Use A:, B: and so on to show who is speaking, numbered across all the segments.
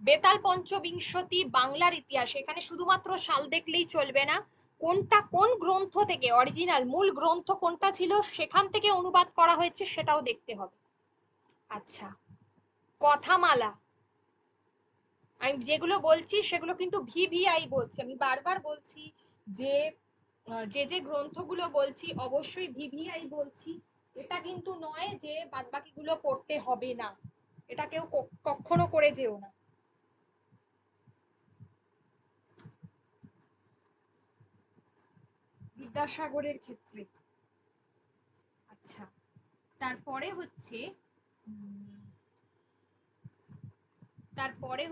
A: বেতাল পঞ্চবিংশতি বাংলার ইতিহাস, এখানে শুধুমাত্র সাল দেখলেই চলবে না, কোনটা কোন গ্রন্থ থেকে, অরিজিনাল মূল গ্রন্থ কোনটা ছিল সেখান থেকে অনুবাদ করা হয়েছে সেটাও দেখতে হবে। আচ্ছা, কথামালা, আমি যেগুলো বলছি সেগুলো কিন্তু ভিভিআই বলছি, আমি বারবার বলছি যে যে যে গ্রন্থগুলো বলছি অবশ্যই ভিভিআই বলছি, এটা কিন্তু নয় যে বাদবাকিগুলো পড়তে হবে না, এটা কেউ কখনো করে যেও না। বিদ্যাসাগরের ক্ষেত্রে। আচ্ছা, তারপরে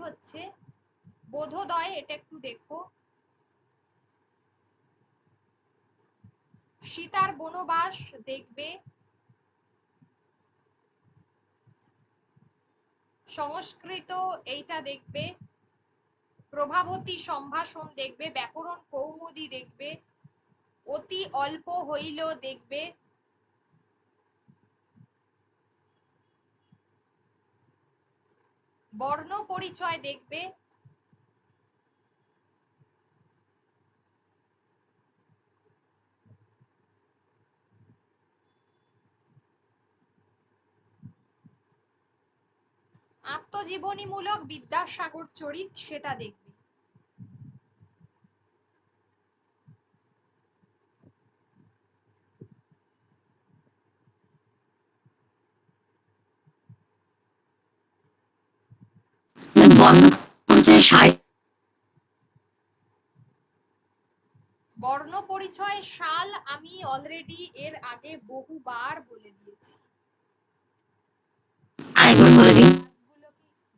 A: হচ্ছে বোধোদয়, এটা একটু দেখো। সীতার বনবাস দেখবে। সংস্কৃত এইটা দেখবে। প্রভাবতী সম্ভাষণ দেখবে। ব্যাকরণ কৌমুদী দেখবে। অতি অল্প হইল দেখবে। বর্ণ পরিচয় দেখবে। আত্মজীবনীমূলক বিদ্যাসাগর চরিত সেটা দেখবে। বর্ণ পরিচয় সাল আমি অলরেডি এর আগে বহুবার বলে দিয়েছি।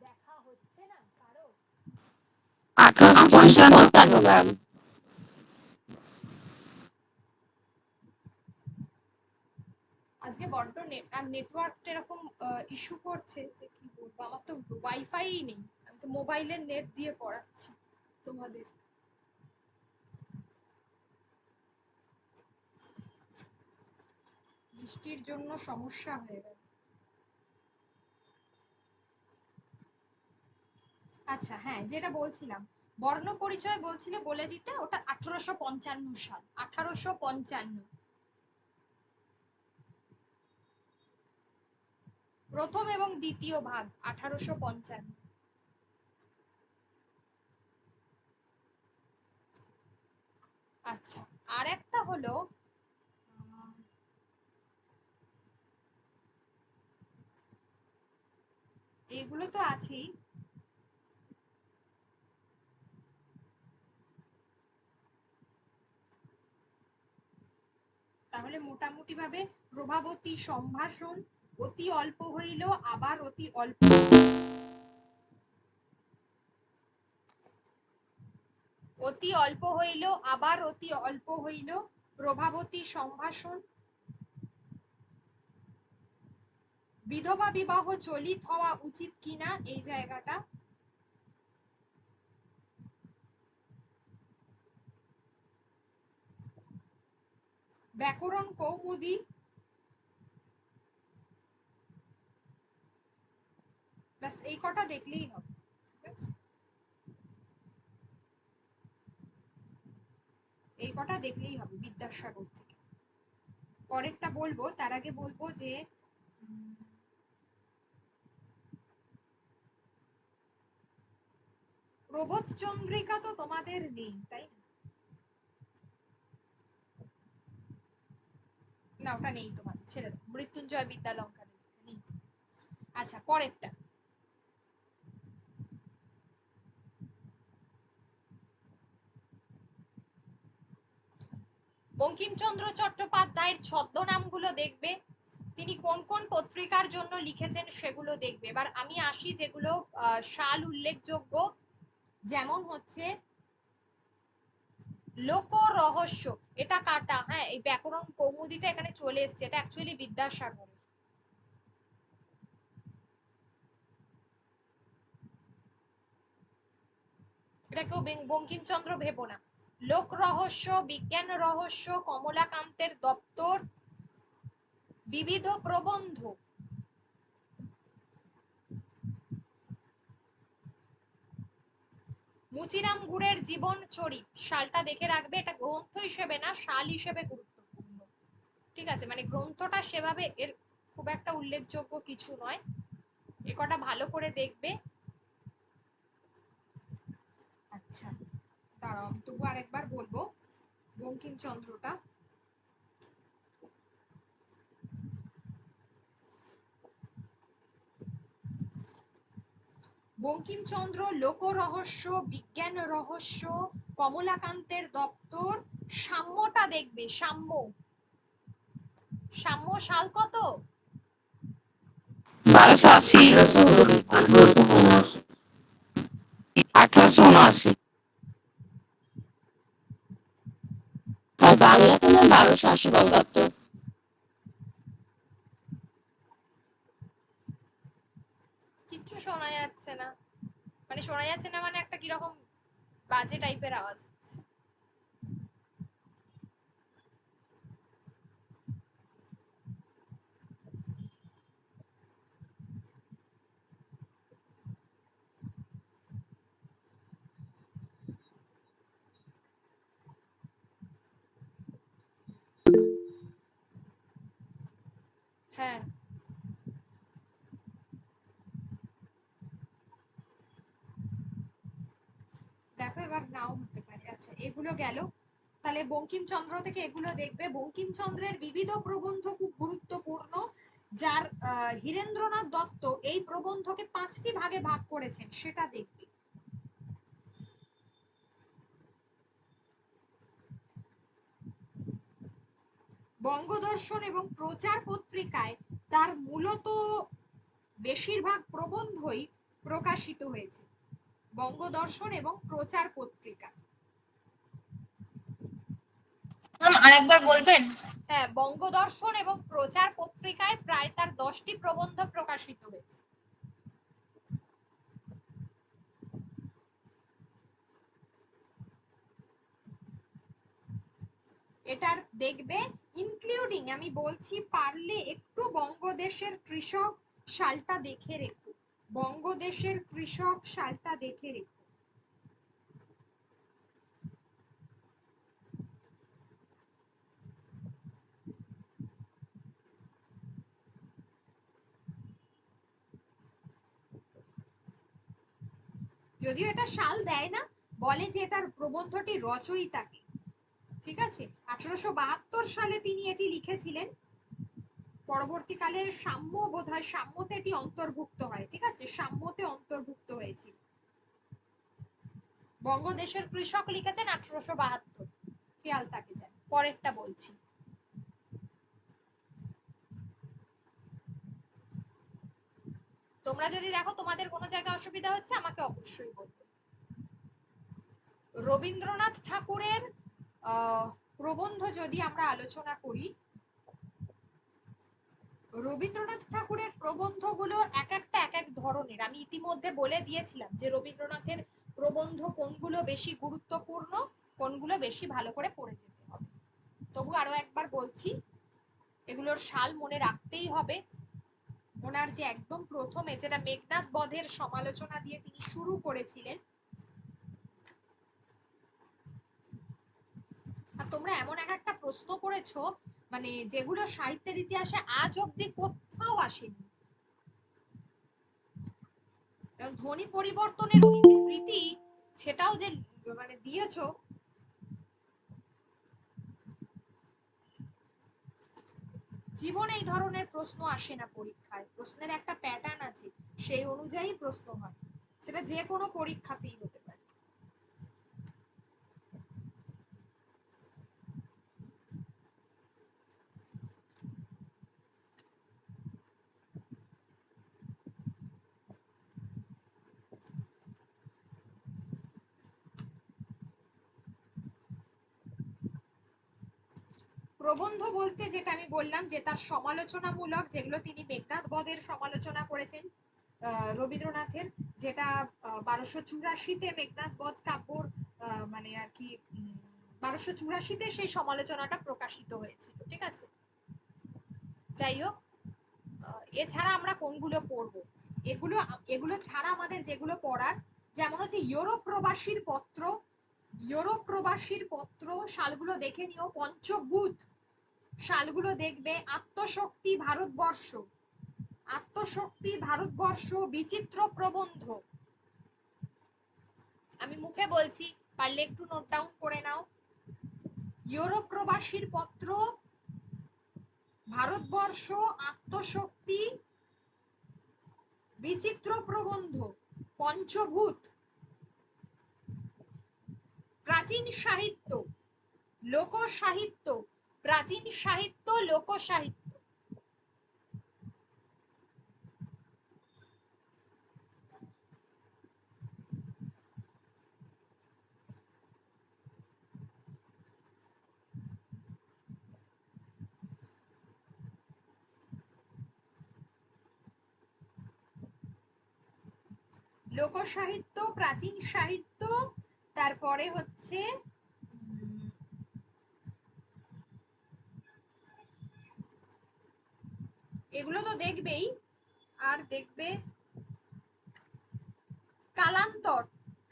A: দেখা হচ্ছে না কারো? আজকে বড্ড নেটওয়ার্কটা এরকম ইস্যু করছে যে কি বলবো, আমার তো ওয়াইফাই নেই, আমি তো মোবাইলের নেট দিয়ে পড়াচ্ছি তোমাদের। বৃষ্টির জন্য সমস্যা হয়ে গেল। আচ্ছা হ্যাঁ, যেটা বলছিলাম, বর্ণ পরিচয় বলছিলে বলে দিতে, ওটা 1855 সাল, 1855। প্রথম এবং দ্বিতীয় ভাগ 1855। আচ্ছা, আর একটা হলো এগুলো তো আছেই, তাহলে মোটামুটি ভাবে প্রভাবতী সম্ভাষণ, অতি অল্প হইল আবার অতি অল্প, অতি অল্প হইল আবার অতি অল্প হইল, প্রভাবতী সম্ভাষণ, বিধবা বিবাহ চলিত হওয়া উচিত কিনা এই জায়গাটা, ব্যাকরণ কৌমুদী, ব্যাস এই কটা দেখলেই হবে। এই কটা দেখলেই হবে বিদ্যাসাগর থেকে। পরেরটা বলবো, তার আগে বলবো যে প্রবোধ চন্দ্রিকা তো তোমাদের নেই তাই না? ওটা নেই তোমাদের, ছেড়ে দাও। মৃত্যুঞ্জয় বিদ্যালঙ্কার নেই। আচ্ছা, পরেরটা বঙ্কিমচন্দ্র চট্টোপাধ্যায়ের ছদ্মনামগুলো দেখবে, তিনি কোন কোন পত্রিকার জন্য লিখেছেন সেগুলো দেখবে। এবার আমি আসি যেগুলো সাল উল্লেখযোগ্য, যেমন হচ্ছে লোক রহস্য, এটা কাটা, হ্যাঁ এই ব্যাকরণ কৌমুদীটা এখানে চলে এসছে, এটা অ্যাকচুয়ালি বিদ্যাসাগর, এটা কেউ বঙ্কিমচন্দ্র ভেবো না। লোক রহস্য, বিজ্ঞান রহস্য কমলাকান্তের দপ্তর, বিবিধ প্রবন্ধ, মুচিরাম গুড়ের জীবন চরিত সালটা দেখে রাখবে, এটা গ্রন্থ হিসেবে না, সাল হিসেবে গুরুত্বপূর্ণ। ঠিক আছে, মানে গ্রন্থটা সেভাবে এর খুব একটা উল্লেখযোগ্য কিছু নয়, এ কটা ভালো করে দেখবে। আচ্ছা দাঁড়াও, আমি তবু আরেকবার বলবো বঙ্কিমচন্দ্রটা। বঙ্কিমচন্দ্র লোক রহস্য, বিজ্ঞান রহস্য, কমলাকান্তের দপ্তর, সাম্যটা দেখবে, সাম্য। সাম্য সাল কত?
B: 1280 1879। আর বাংলাতে না 1280 বঙ্গাব্দ।
A: কিচ্ছু শোনা যাচ্ছে না, মানে শোনা যাচ্ছে না মানে একটা কিরকম বাজে টাইপের আওয়াজ হচ্ছে। হ্যাঁ দেখো এবার নাও হতে পারে। আচ্ছা এগুলো গেল, তাহলে বঙ্কিমচন্দ্র থেকে এগুলো দেখবে। বঙ্কিমচন্দ্রের বিবিধ প্রবন্ধ খুব গুরুত্বপূর্ণ, যার হীরেন্দ্রনাথ দত্ত এই প্রবন্ধকে 5টি ভাগে ভাগ করেছেন, সেটা দেখবে। বঙ্গদর্শন এবং প্রচার পত্রিকায় তার মূলত বেশিরভাগ প্রবন্ধই প্রকাশিত হয়েছে, বঙ্গদর্শন এবং প্রচার পত্রিকা।
B: আরেকবার বলবেন?
A: হ্যাঁ, বঙ্গদর্শন এবং প্রচার পত্রিকায় প্রায় তার 10টি প্রবন্ধ প্রকাশিত হয়েছে। এটার দেখবে ইনক্লুডিং, আমি বলছি পারলে একটু বঙ্গদেশের কৃষক সালটা দেখে রেখো, বঙ্গদেশের কৃষক সালটা দেখে রেখো। যদিও এটা সাল দেয় না, বলে যে এটার প্রবন্ধটি রচয়িতাকে। ঠিক আছে, 1872 সালে তিনি এটি লিখেছিলেন, পরবর্তীকালে সাম্য বোধহয় সাম্যতে এটি অন্তর্ভুক্ত হয়। ঠিক আছে, সাম্যতে অন্তর্ভুক্ত হয়েছিল। বঙ্গদেশের কৃষক লিখেছেন 1872, খেয়াল থাকে যেন। পরেরটা বলছি, তোমরা যদি দেখো তোমাদের কোনো জায়গায় অসুবিধা হচ্ছে আমাকে অবশ্যই বলবে। রবীন্দ্রনাথ ঠাকুরের প্রবন্ধ যদি আমরা আলোচনা করি, রবীন্দ্রনাথ ঠাকুরের প্রবন্ধগুলো এক একটা এক এক ধরনের। আমি ইতিমধ্যে বলে দিয়েছিলাম যে রবীন্দ্রনাথের প্রবন্ধ কোনগুলো বেশি গুরুত্বপূর্ণ, কোনগুলো বেশি ভালো করে পড়ে যেতে হবে। তবু আরো একবার বলছি, এগুলোর সাল মনে রাখতেই হবে। ওনার যে একদম প্রথমে যেটা মেঘনাদ বধের সমালোচনা দিয়ে তিনি শুরু করেছিলেন, আর তোমরা এমন এক একটা প্রশ্ন করেছো মানে যেগুলো সাহিত্যের ইতিহাসে আজ অব্দি কোথাও আসেনি। ধ্বনি পরিবর্তনের ওই যে রীতি, সেটাও যে মানে দিয়েছো, জীবনে এই ধরনের প্রশ্ন আসে না পরীক্ষায়। প্রশ্নের একটা প্যাটার্ন আছে, সেই অনুযায়ী প্রশ্ন হয়, সেটা যে কোনো পরীক্ষাতেই হতে পারে। প্রবন্ধ বলতে যেটা আমি বললাম যে তার সমালোচনামূলক, যেগুলো তিনি মেঘনাদ বধের সমালোচনা করেছেন রবীন্দ্রনাথের, যেটা 1284-তে মেঘনাদ বধ কাব্যর মানে আর কি 1284-তে সেই সমালোচনাটা প্রকাশিত হয়েছিল। ঠিক আছে, যাই হোক, এছাড়া আমরা কোনগুলো পড়বো, এগুলো এগুলো ছাড়া আমাদের যেগুলো পড়ার, যেমন হচ্ছে ইউরোপ প্রবাসীর পত্র, ইউরোপ প্রবাসীর পত্র সালগুলো দেখে নিও। পঞ্চভূত সালগুলো দেখবে। আত্মশক্তি ভারতবর্ষ, আত্মশক্তি ভারতবর্ষ, বিচিত্র প্রবন্ধ, আমি মুখে বলছি, পারলে একটু নোট ডাউন করে নাও। ইউরোপ প্রবাসীর পত্র, ভারতবর্ষ, আত্মশক্তি, বিচিত্র প্রবন্ধ, পঞ্চভূত, প্রাচীন সাহিত্য, লোক সাহিত্য, প্রাচীন সাহিত্য, লোক সাহিত্য। লোক সাহিত্য, প্রাচীন সাহিত্য, তারপরে হচ্ছে এগুলো তো দেখবেই। আর দেখবে কালান্তর,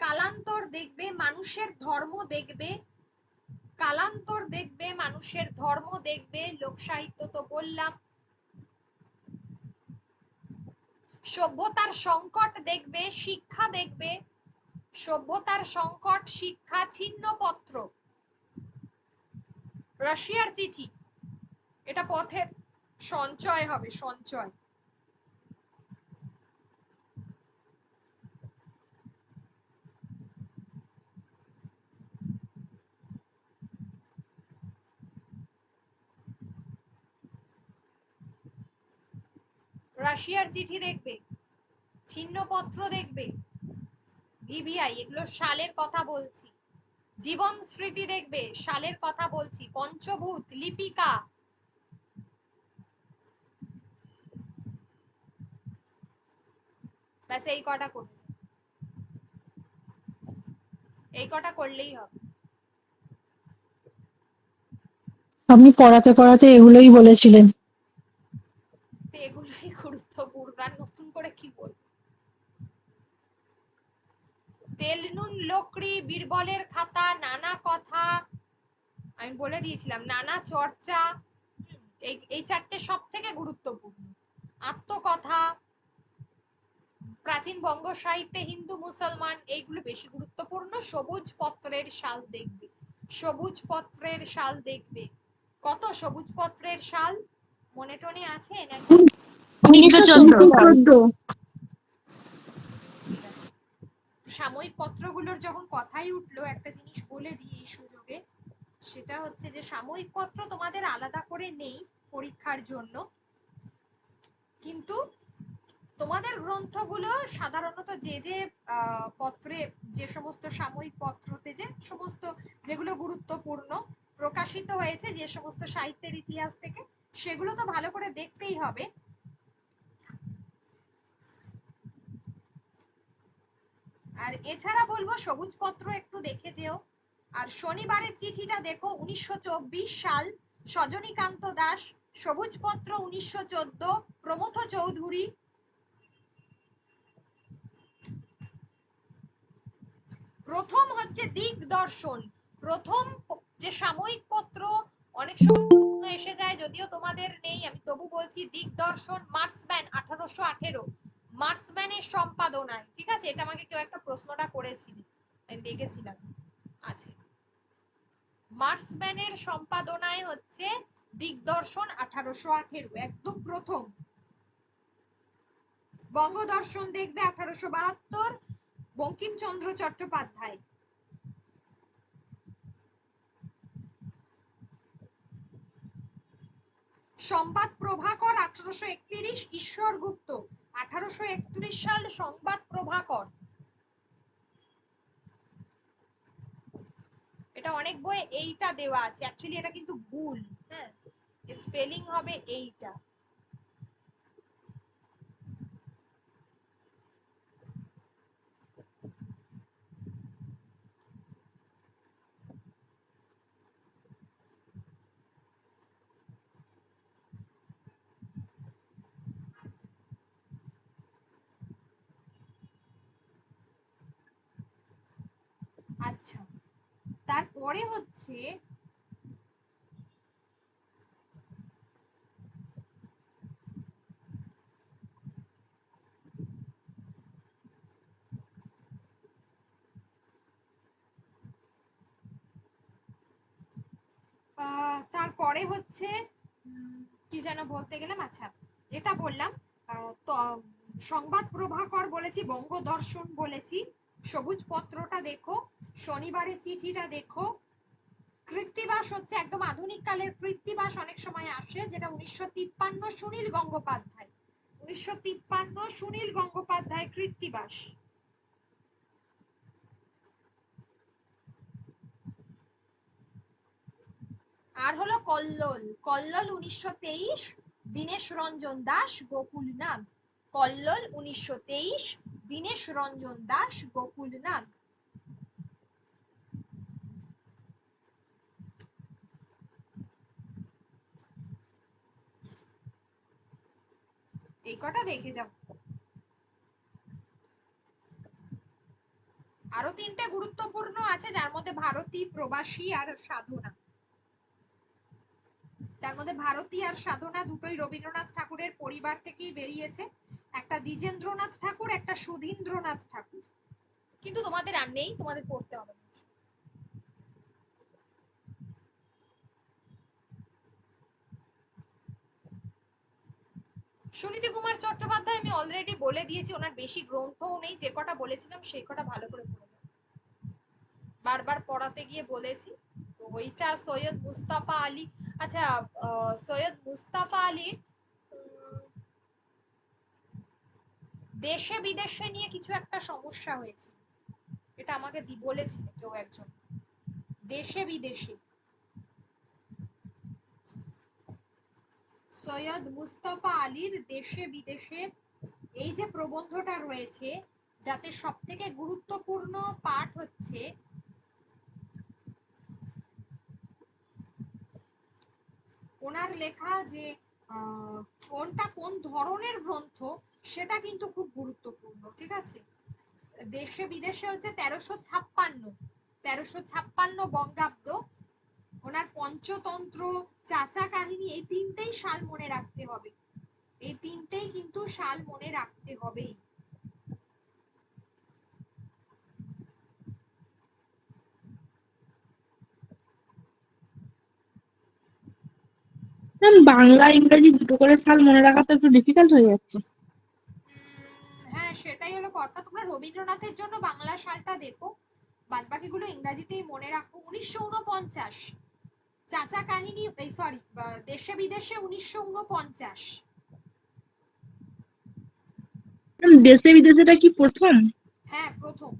A: কালান্তর দেখবে, মানুষের ধর্ম দেখবে, কালান্তর দেখবে, মানুষের ধর্ম দেখবে। লোক সাহিত্য তো বললাম। সভ্যতার সংকট দেখবে, শিক্ষা দেখবে, সভ্যতার সংকট, শিক্ষা, ছিন্নপত্র, রাশিয়ার চিঠি, এটা পথের সঞ্চয় হবে, সঞ্চয়। রাশিয়ার চিঠি দেখবে, ছিন্নপত্র দেখবে, ভিভিআই, এগুলো সালের কথা বলছি। জীবন স্মৃতি দেখবে, সালের কথা বলছি। পঞ্চভূত, লিপিকা, ব্যাস এই কটা করবে, এই কটা করলেই হবে।
C: আপনি পড়াতে পড়াতে এগুলোই বলেছিলেন।
A: এগুলোই গুরুত্বপূর্ণ, আর নতুন করে কি বলবো। তেল নুন লোকড়ি, বীরবলের খাতা, নানা কথা, আমি বলে দিয়েছিলাম, নানা চর্চা, এই এই চারটে সব থেকে গুরুত্বপূর্ণ। আত্মকথা, প্রাচীন বঙ্গ সাহিত্যে হিন্দু মুসলমান, এইগুলো বেশি গুরুত্বপূর্ণ। সবুজ পত্রের সাল দেখবে, সবুজ পত্রের সাল দেখবে। কত সবুজ পত্রের সাল মনে টনে আছে নাকি?
C: 1914।
A: ঠিক আছে। সাময়িক পত্রগুলোর যখন কথাই উঠলো, একটা জিনিস বলে দিই এই সুযোগে, সেটা হচ্ছে যে সাময়িক পত্র তোমাদের আলাদা করে নেই পরীক্ষার জন্য, কিন্তু তোমাদের গ্রন্থগুলো সাধারণত যে যে পত্রে, যে সমস্ত সাময়িক পত্রতে যে সমস্ত, যেগুলো গুরুত্বপূর্ণ প্রকাশিত হয়েছে যে সমস্ত সাহিত্যের ইতিহাস থেকে, সেগুলো তো ভালো করে দেখতেই হবে। আর এছাড়া বলবো সবুজ পত্র একটু দেখে যেও। আর শনিবারের চিঠিটা দেখো, 1924 সাল, সজনীকান্ত দাস, সবুজ পত্র 1914, প্রমথ চৌধুরী। প্রথম হচ্ছে দিগদর্শন, প্রথম যে সাময়িক পত্র, অনেক সময় প্রশ্ন এসে যায়, যদিও তোমাদের নেই আমি তবু বলছি, দিগদর্শন, মার্কসম্যান, 1818, মার্কসম্যানের সম্পাদনায়। ঠিক আছে, এটা আমাকে কেউ একটা প্রশ্নটা করেছিল, আমি দেখেছিলাম আছে। মার্কসম্যানের সম্পাদনায় হচ্ছে দিগদর্শন, 1818, একদম প্রথম। বঙ্গদর্শন দেখবে 1872, বঙ্কিমচন্দ্র চট্টোপাধ্যায়। সংবাদ প্রভাকর 1831, ঈশ্বর গুপ্ত, 1831 সাল সংবাদ প্রভাকর। এটা অনেক বই এইটা দেওয়া আছে, অ্যাকচুয়ালি এটা কিন্তু ভুল, হ্যাঁ, স্পেলিং হবে এইটা। আচ্ছা, তারপরে হচ্ছে তারপরে হচ্ছে কি যেন বলতে গেলাম, আচ্ছা এটা বললাম। তো সংবাদ প্রভাকর বলেছি, বঙ্গদর্শন বলেছি, সবুজ পত্রটা দেখো, শনিবারের চিঠিটা দেখো। কৃত্তিবাস হচ্ছে একদম আধুনিক কালের কৃত্তিবাস অনেক সময় আসে, যেটা 1953 সুনীল গঙ্গোপাধ্যায়, 1953 সুনীল গঙ্গোপাধ্যায় কৃত্তিবাস। আর হলো কল্লোল, কল্লোল 1923 দীনেশ রঞ্জন দাস গোকুল নাগ, কল্লোল 1923 দীনেশ রঞ্জন দাস গোকুল নাগ। এই কটা দেখে যাও। আরো তিনটে গুরুত্বপূর্ণ আছে, যার মধ্যে ভারতী, প্রবাসী আর সাধনা। তার মধ্যে ভারতী আর সাধনা দুটোই রবীন্দ্রনাথ ঠাকুরের পরিবার থেকেই বেরিয়েছে, একটা দ্বিজেন্দ্রনাথ ঠাকুর, একটা সুধীন্দ্রনাথ ঠাকুর। কিন্তু তোমাদের আর নেই, তোমাদের পড়তে হবে। সুনীতি কুমার চট্টোপাধ্যায় আমি অলরেডি বলে দিয়েছি, ওনার বেশি গ্রন্থও নেই, যে কটা বলেছিলাম সেই কটা ভালো করে পড়ে যাও। বারবার পড়াতে গিয়ে বলেছি। তো ওইটা সৈয়দ মুস্তাফা আলী। আচ্ছা, সৈয়দ মুস্তাফা আলীর দেশে বিদেশে নিয়ে কিছু একটা সমস্যা হয়েছে, এটা আমাকে বলেছিল কেউ একজন। দেশে বিদেশে সৈয়দ মুস্তাফা আলীর দেশে বিদেশে এই যে প্রবন্ধটা রয়েছে, যাতে সব থেকে গুরুত্বপূর্ণ পাঠ হচ্ছে ওনার লেখা যে কোনটা কোন ধরনের গ্রন্থ, সেটা কিন্তু খুব গুরুত্বপূর্ণ। ঠিক আছে, দেশে বিদেশে হচ্ছে 1356 বঙ্গাব্দ, ওনার পঞ্চতন্ত্র, চাচা কাহিনী, এই তিনটেই সাল মনে রাখতে হবে, এই তিনটেই কিন্তু সাল মনে রাখতে হবেই।
C: ম্যাম, বাংলা ইংরেজি দুটো করে সাল মনে রাখা তো একটু ডিফিকাল্ট হয়ে যাচ্ছে।
A: হ্যাঁ, সেটাই হলো কথা। তোমরা রবীন্দ্রনাথের জন্য বাংলা সালটা দেখো, বাদ বাকিগুলো ইংরাজিতেই মনে রাখো। 1949 চাচা কাহিনী, এই সরি, দেশে বিদেশে 1949।
C: ম্যাম, দেশে বিদেশেটা কি প্রথম?
A: হ্যাঁ, প্রথম।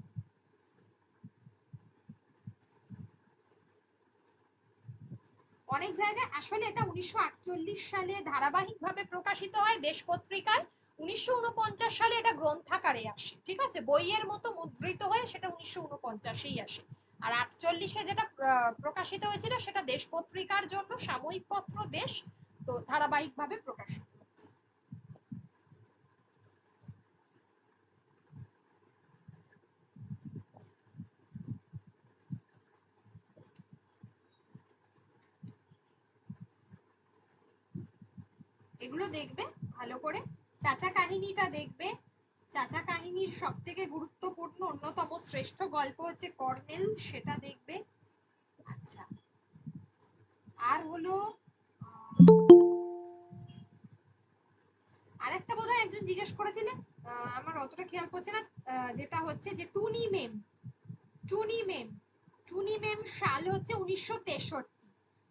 A: অনেক জায়গায় আসলে এটা 1948 সালে ধারাবাহিকভাবে প্রকাশিত হয় দেশ পত্রিকায়, 1949 সালে এটা গ্রন্থাকারে আসে। ঠিক আছে, বইয়ের মতো মুদ্রিত হয়ে সেটা 1949-এই আসে। আর 48-এ যেটা প্রকাশিত হয়েছিল সেটা দেশ পত্রিকার জন্য, সাময়িক পত্র দেশ, তো ধারাবাহিকভাবে প্রকাশিত হয়েছে। এগুলো দেখবে ভালো করে, চাচা কাহিনীটা দেখবে। চাচা কাহিনীর সব থেকে গুরুত্বপূর্ণ অন্যতম শ্রেষ্ঠ গল্প হচ্ছে কর্নেল, সেটা দেখবে। আচ্ছা, আর হলো আরেকটা বোধহয় একজন জিজ্ঞেস করেছিলেন, আমার অতটা খেয়াল করছে না, যেটা হচ্ছে যে টুনি মেম, টুনি মেম, টুনি মেম সাল হচ্ছে 1963,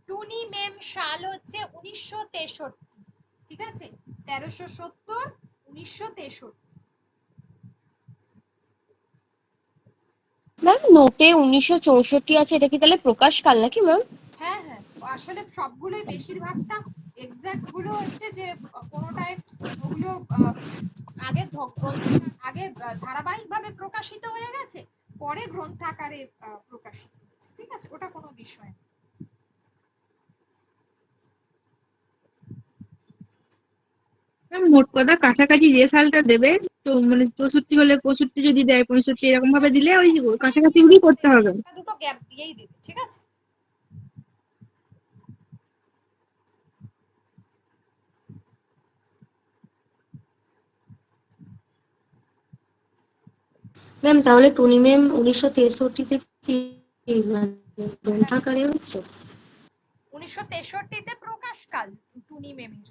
A: টুনি মেম সাল হচ্ছে 1963। ঠিক আছে, 1370, 1963।
B: ম্যাম নোটে 1964 আছে, এটা কি তাহলে প্রকাশকাল নাকি ম্যাম?
A: হ্যাঁ হ্যাঁ, আসলে সবগুলোই বেশিরভাগটা এক্সাক্ট গুলো হচ্ছে যে কোনোটায় ওগুলো আগে আগে ধারাবাহিকভাবে প্রকাশিত হয়ে গেছে, পরে গ্রন্থাকারে প্রকাশিত হয়েছে। ঠিক আছে, ওটা কোনো বিষয় না।
C: ম্যাম, মোট কথা কাছাকাছি যে সালটা দেবে
D: তো মানে 64 হলে 65 যদি দেয় 65 এরকম ভাবে দিলে ওই কাছাকাছি গুলি করতে হবে।
A: একটা দুটো গ্যাপ দিয়েই দেবে, ঠিক আছে?
E: ম্যাম তাহলে টুনি ম্যাম 1963-তে কি মানে গ্রন্থাকারে হচ্ছে?
A: 1963-তে প্রকাশকাল টুনি মেমের।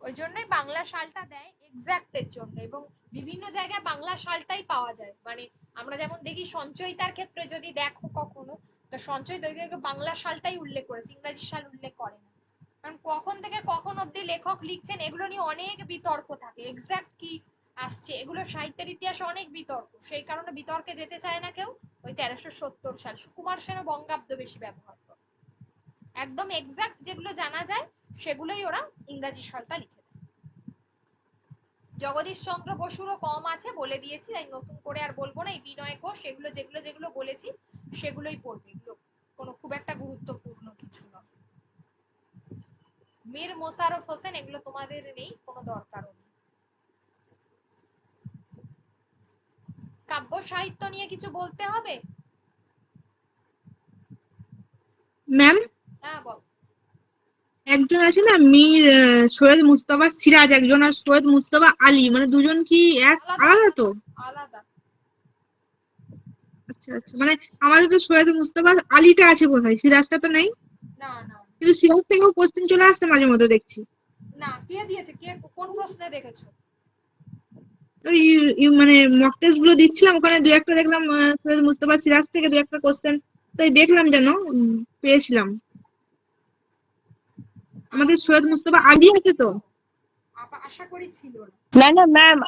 A: ওই জন্যই বাংলা সালটা দেয় এক্সাক্টের জন্য, এবং বিভিন্ন জায়গায় বাংলা সালটাই পাওয়া যায়। মানে আমরা যেমন দেখি সঞ্চয়িতার ক্ষেত্রে যদি দেখো কখনো, তো সঞ্চয়িতা বাংলা সালটাই উল্লেখ করেছে, ইংরাজি সাল উল্লেখ করে না। কারণ কখন থেকে কখন অব্দি লেখক লিখছেন এগুলো নিয়ে অনেক বিতর্ক থাকে, এক্সাক্ট কি আসছে এগুলো সাহিত্যের ইতিহাসে অনেক বিতর্ক, সেই কারণে বিতর্কে যেতে চায় না কেউ। ওই 1370 সাল, সুকুমার সেনও বঙ্গাব্দ বেশি ব্যবহার করে। একদম এক্সাক্ট যেগুলো জানা যায় সেগুলোই ওরা ইংরাজি সালটা লিখে দেয়। জগদীশ চন্দ্র বসুরও কম আছে, বলে দিয়েছি, তাই নতুন করে আর বলবো না। এই বিনয় ঘোষ এগুলো যেগুলো যেগুলো বলেছি সেগুলোই পড়বে, এগুলো কোনো খুব একটা গুরুত্বপূর্ণ কিছু নয়। মীর মোশাররফ হোসেন এগুলো তোমাদের নেই, কোনো দরকারও নেই। কাব্য সাহিত্য নিয়ে কিছু বলতে হবে?
D: ম্যাম
A: হ্যাঁ বল।
D: একজন আছে না মীর সৈয়দ মুস্তফা সিরাজ একজন, আর সৈয়দ মুস্তফা আলী, মানে দুজন কি এক আলাদা তো?
A: আলাদা।
D: আচ্ছা আচ্ছা, মানে আমাদের তো সৈয়দ মুস্তফা আলীটা আছে বোধহয়, সিরাজটা তো নেই।
A: না না
D: কিন্তু সিরাজ থেকেও কোশ্চেন চলে আসছে মাঝে মধ্যে দেখছি।
A: না, কে দিয়েছে, কে কোন প্রশ্নে দেখেছো?
D: ওই মানে মক টেস্ট গুলো দিচ্ছিলাম, ওখানে দু একটা দেখলাম সৈয়দ মুস্তফা সিরাজ থেকে দু একটা কোশ্চেন, তাই দেখলাম যেন পেয়েছিলাম। আমাদের সৈয়দ মুস্তফা আলী আছে তো?
A: আশা করি ছিল না।
B: না না ম্যাম,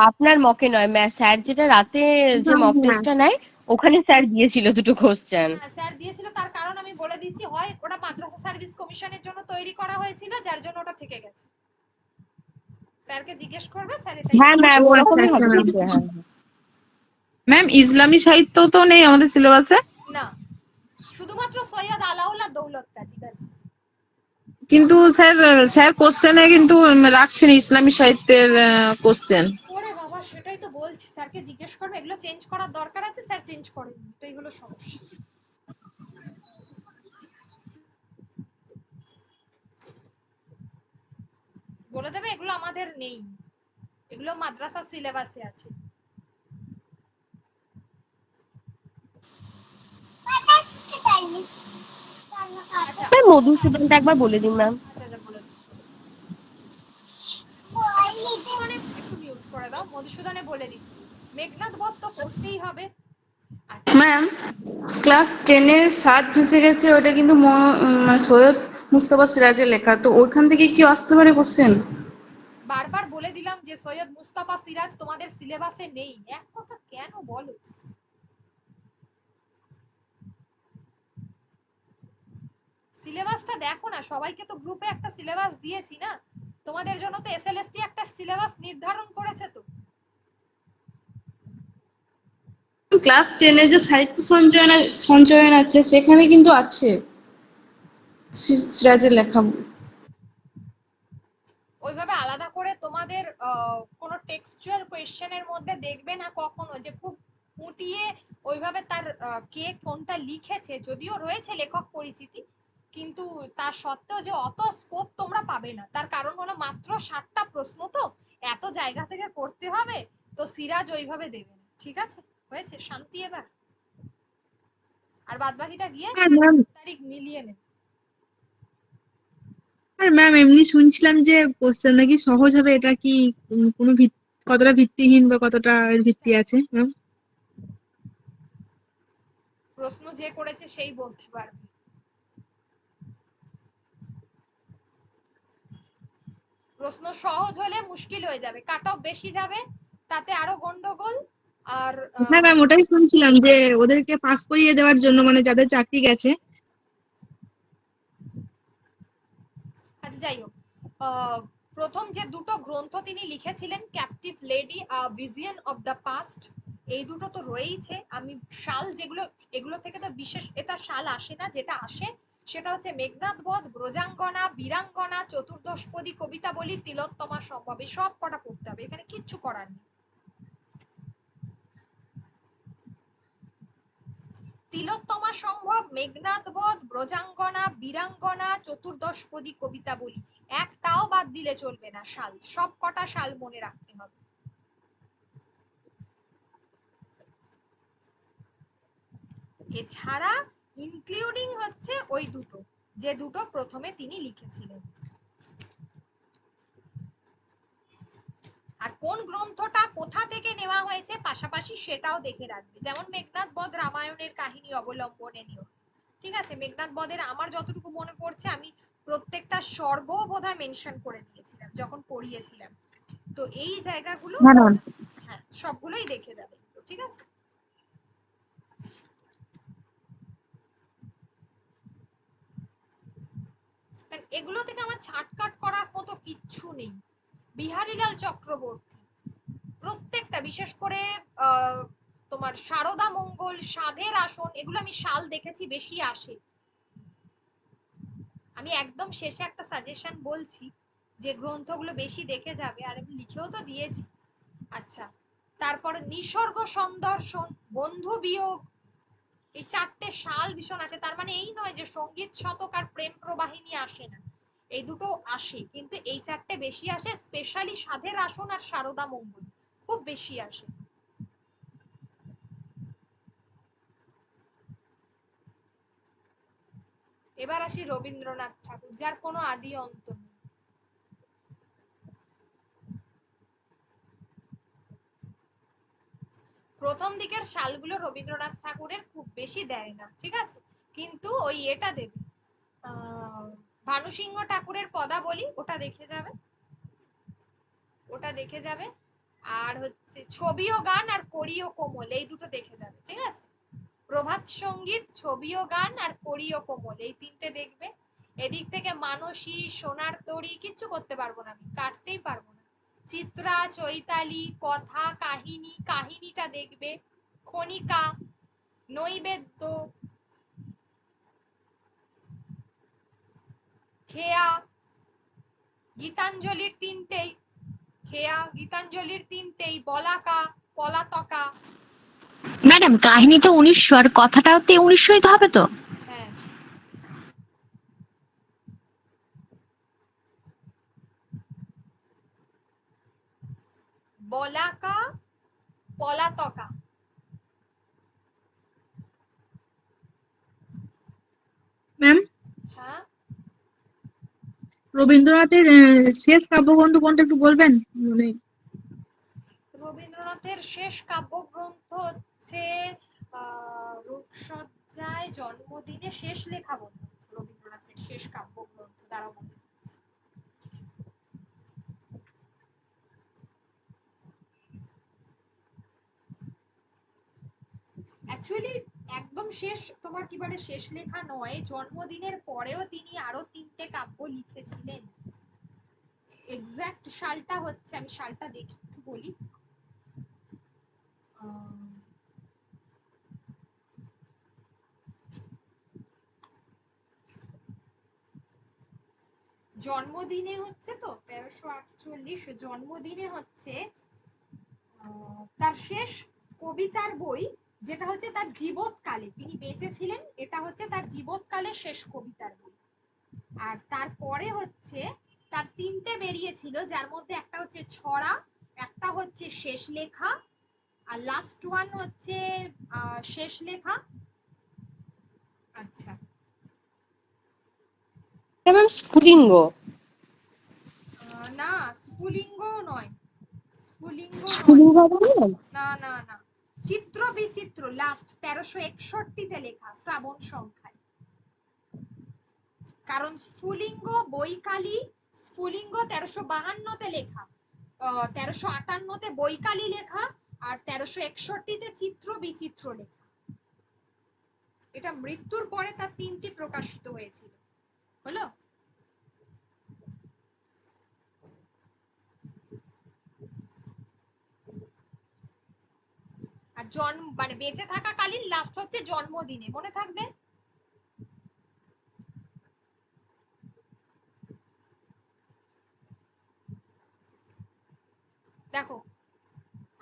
B: আপনার মকে নয় ম্যাম, স্যার যেটা রাতে যে
D: হ্যাঁ
B: মক
D: হ্যাঁ।
B: টেস্টটা নেয় ওখানে স্যার দিয়েছিল দুটো কোশ্চেন।
A: হ্যাঁ স্যার দিয়েছিল, তার কারণ আমি বলে দিচ্ছি, হয় ওটা মাদ্রাসা সার্ভিস কমিশনের জন্য তৈরি করা হয়েছিল যার জন্য ওটা থেকে গেছে। স্যারকে জিজ্ঞেস করবে, স্যার এটাই
B: হ্যাঁ ম্যাম,
D: ও আচ্ছা
B: ওরকমই
D: আচ্ছা
B: হবে
D: ম্যাম।
B: নিশ্চয়ই, হ্যাঁ।
F: ম্যাম ইসলামী সাহিত্য তো নেই আমাদের সিলেবাসে।
A: না, শুধুমাত্র সৈয়দ আলাউল্লাহ দৌলত কাজী ব্যাস।
F: কিন্তু স্যার স্যার কোশ্চেনে কিন্তু রাখছেন ইসলামী সাহিত্যের কোশ্চেন।
A: ওরে বাবা, সেটাই তো বলছি, স্যারকে জিজ্ঞেস করবে, এগুলো চেঞ্জ করার দরকার আছে, স্যার চেঞ্জ করেনি, এটাই হলো সমস্যা। বলে দেবে এগুলো আমাদের নেই, এগুলো মাদ্রাসা সিলেবাসে আছে। আচ্ছা
B: ম্যাম মধুসূদনটা একবার বলে দিন ম্যাম।
A: আচ্ছা আচ্ছা, বলে দিচ্ছি। মধুসূদনে একটু মিউট করে দাও, মধুসূদনে বলে দিচ্ছি। মেঘনাদ বধ তো পড়তেই হবে। আচ্ছা
G: ম্যাম ক্লাস 10-এর সাত ভেসে গেছে, ওটা কিন্তু সৈয়দ মুস্তফা সিরাজের লেখা, তো ওইখান থেকে কি আসতে পারে কোশ্চেন?
A: বারবার বলে দিলাম যে সৈয়দ মুস্তাফা সিরাজ তোমাদের সিলেবাসে নেই, এক কথা কেন বলো? সিলেবাসটা দেখো না, সবাইকে তো গ্রুপে একটা সিলেবাস দিয়েছি না, তোমাদের জন্য তো এসএলএসটি একটা সিলেবাস নির্ধারণ করেছে তো।
G: ক্লাস 10-এ যে সাহিত্য সঞ্চয়ন আছে সেখানে কিন্তু আছে সিরাজের লেখা।
A: ওইভাবে আলাদা করে তোমাদের কোনো টেক্সচুয়াল কোয়েশ্চেনের মধ্যে দেখবে না কখনো যে খুব ফুটিয়ে ওইভাবে তার কে কোনটা লিখেছে, যদিও রয়েছে লেখক পরিচিতি, কিন্তু তা সত্ত্বেও যে অত স্কোপ তোমরা পাবে না। তার কারণ হলো মাত্র 60টা প্রশ্ন, তো এত জায়গা থেকে করতে হবে, তো সিরাজ ওইভাবে দেবে না। ঠিক আছে, হয়েছে, শান্তি এবার। আর বাদ বাকিটা গিয়ে
D: আর ম্যাম,
A: তারিখ মিলিয়ে নেবে।
D: আর ম্যাম এমনি শুনছিলাম যে কোশ্চেন নাকি সহজ হবে, এটা কি কোনো কতটা ভিত্তিহীন বা কতটা এর ভিত্তি আছে ম্যাম?
A: প্রশ্ন যে করেছে সেই বলতে পারবে। প্রশ্ন সহজ হলে মুশকিল হয়ে যাবে, কাট অফ বেশি যাবে, তাতে আরো গন্ডগোল। আর
D: হ্যাঁ ম্যাম, ওটাই শুনছিলাম যে ওদেরকে পাস করিয়ে দেওয়ার জন্য, মানে যাদের চাকরি গেছে।
A: আচ্ছা যাই হোক, প্রথম যে দুটো গ্রন্থ তিনি লিখেছিলেন, captive lady vision of the past, এই দুটো তো রয়েইছে। আমি সাল যেগুলো, এগুলো থেকে তো বিশেষ এটা সাল আসে না, যেটা আসে সেটা হচ্ছে মেঘনাদ বধ, ব্রজাঙ্গনা, বীরাঙ্গনা, চতুর্দশপদী কবিতাবলী, তিলোত্তমা সম্ভব। এই সব কটা পড়তে হবে, এখানে কিচ্ছু করার নেই। তিলোত্তমা সম্ভব, মেঘনাদ বধ, ব্রজাঙ্গনা, বীরাঙ্গনা, চতুর্দশপদী কবিতাবলী, একটাও বাদ দিলে চলবে না। সাল, সব কটা সাল মনে রাখতে হবে। এছাড়া ইনক্লুডিং হচ্ছে ওই দুটো, যে দুটো প্রথমে তিনি লিখেছিলেন। আর কোন গ্রন্থটা কোথা থেকে নেওয়া হয়েছে পাশাপাশি সেটাও দেখে রাখবে। যেমন মেঘনাদ বধ রামায়ণের কাহিনী অবলম্বনে নিও, ঠিক আছে? মেঘনাদ বধের আমার যতটুকু মনে পড়ছে আমি প্রত্যেকটা স্বর্গ বোধহয় মেনশন করে দিয়েছিলাম যখন পড়িয়েছিলাম। তো এই জায়গাগুলো হ্যাঁ সবগুলোই দেখে যাবে, ঠিক আছে? এগুলো থেকে আমার ছাটকাট করার মতো কিচ্ছু নেই। বিহারীলাল চক্রবর্তী প্রত্যেকটা, বিশেষ করে তোমার সারদা মঙ্গল, সাধের আসন, এগুলো আমি সাল দেখেছি বেশি আসে। আমি একদম শেষে একটা সাজেশন বলছি যে গ্রন্থগুলো বেশি দেখে যাবে, আর আমি লিখেও তো দিয়েছি। আচ্ছা, তারপর নিসর্গ সন্দর্শন, বন্ধু বিয়োগ, এই চারটে সাল ভীষণ আসে। তার মানে এই নয় যে সঙ্গীত শতক আর প্রেম প্রবাহিনী আসে না, এই দুটো আসে, কিন্তু এই চারটে বেশি আসে। স্পেশালি সাধের আসন আর সারদা মঙ্গল খুব বেশি আসে। এবার আসি রবীন্দ্রনাথ ঠাকুর, যার কোনো আদি অন্ত নেই। প্রথম দিকের সালগুলো রবীন্দ্রনাথ ঠাকুরের খুব বেশি দেয় না, ঠিক আছে? কিন্তু ওই এটা দেবে, ভানুসিংহ ঠাকুরের পদাবলী, ওটা দেখে যাবে, ওটা দেখে যাবে। আর হচ্ছে ছবি ও গান আর কড়ি ও কোমল, এই দুটো দেখে যাবে, ঠিক আছে? প্রভাত সঙ্গীত, ছবি ও গান আর কড়ি ও কোমল, এই তিনটে দেখবে। এদিক থেকে মানসী, সোনার তরী কিচ্ছু করতে পারবো না, আমি কাটতেই পারবো না। চিত্রা, চৈতালি, কথা, কাহিনী, কাহিনীটা দেখবে। খনিকা, নৈবেদ্য, খেয়া, গীতাঞ্জলির তিনটেই, খেয়া গীতাঞ্জলির তিনটেই, বলাকা, পলাতকা।
H: ম্যাডাম কাহিনী তো 1900 আর কথাটাও তো 1900ই তো হবে তো।
A: হ্যাঁ, বলাকা, পলাতকা।
D: ম্যাম,
A: হ্যাঁ,
D: রবীন্দ্রনাথের শেষ কাব্যগ্রন্থ কোনটা একটু বলবেন? মানে
A: রবীন্দ্রনাথের শেষ কাব্যগ্রন্থ হচ্ছে রূপসজ্জায়, জন্মদিনে, শেষ লেখা বোধ হয় রবীন্দ্রনাথের শেষ কাব্যগ্রন্থ। দ্বারা মনে অ্যাকচুয়ালি একদম শেষ, তোমার কি বলে শেষ লেখা নয়, জন্মদিনের পরেও তিনি আরো তিনটে কাব্য লিখেছিলেন। এক্সাক্ট সালটা হচ্ছে, আমি সালটা দেখি একটু বলি। জন্মদিনে হচ্ছে তো 1348, জন্মদিনে হচ্ছে তার শেষ কবিতার বই, যেটা হচ্ছে তার জীবৎকালে, তিনি বেঁচে ছিলেন, এটা হচ্ছে তার জীবৎকালে শেষ কবিতার বই। আর তারপরে হচ্ছে তার তিনটে বেরিয়েছিল, যার মধ্যে একটা হচ্ছে ছড়া, একটা হচ্ছে শেষ লেখা, আর লাস্ট ওয়ান হচ্ছে শেষ লেখা। আচ্ছা,
B: ম্যাম স্ফুলিঙ্গ।
A: না স্ফুলিঙ্গ নয়, স্ফুলিঙ্গ নয়,
B: স্ফুলিঙ্গ বললেন?
A: না না না, চিত্র বিচিত্র, লাস্ট 1361-তে লেখা, শ্রাবণ সংখ্যায়। কারণ স্ফুলিঙ্গ, বৈকালী, স্ফুলিঙ্গ 1352-তে লেখা, 1358-তে বৈকালী লেখা, আর 1361-তে চিত্র বিচিত্র লেখা। এটা মৃত্যুর পরে তার তিনটি প্রকাশিত হয়েছিল, হলো? আর মানে বেঁচে থাকাকালীন লাস্ট হচ্ছে জন্মদিনে, মনে থাকবে। দেখো,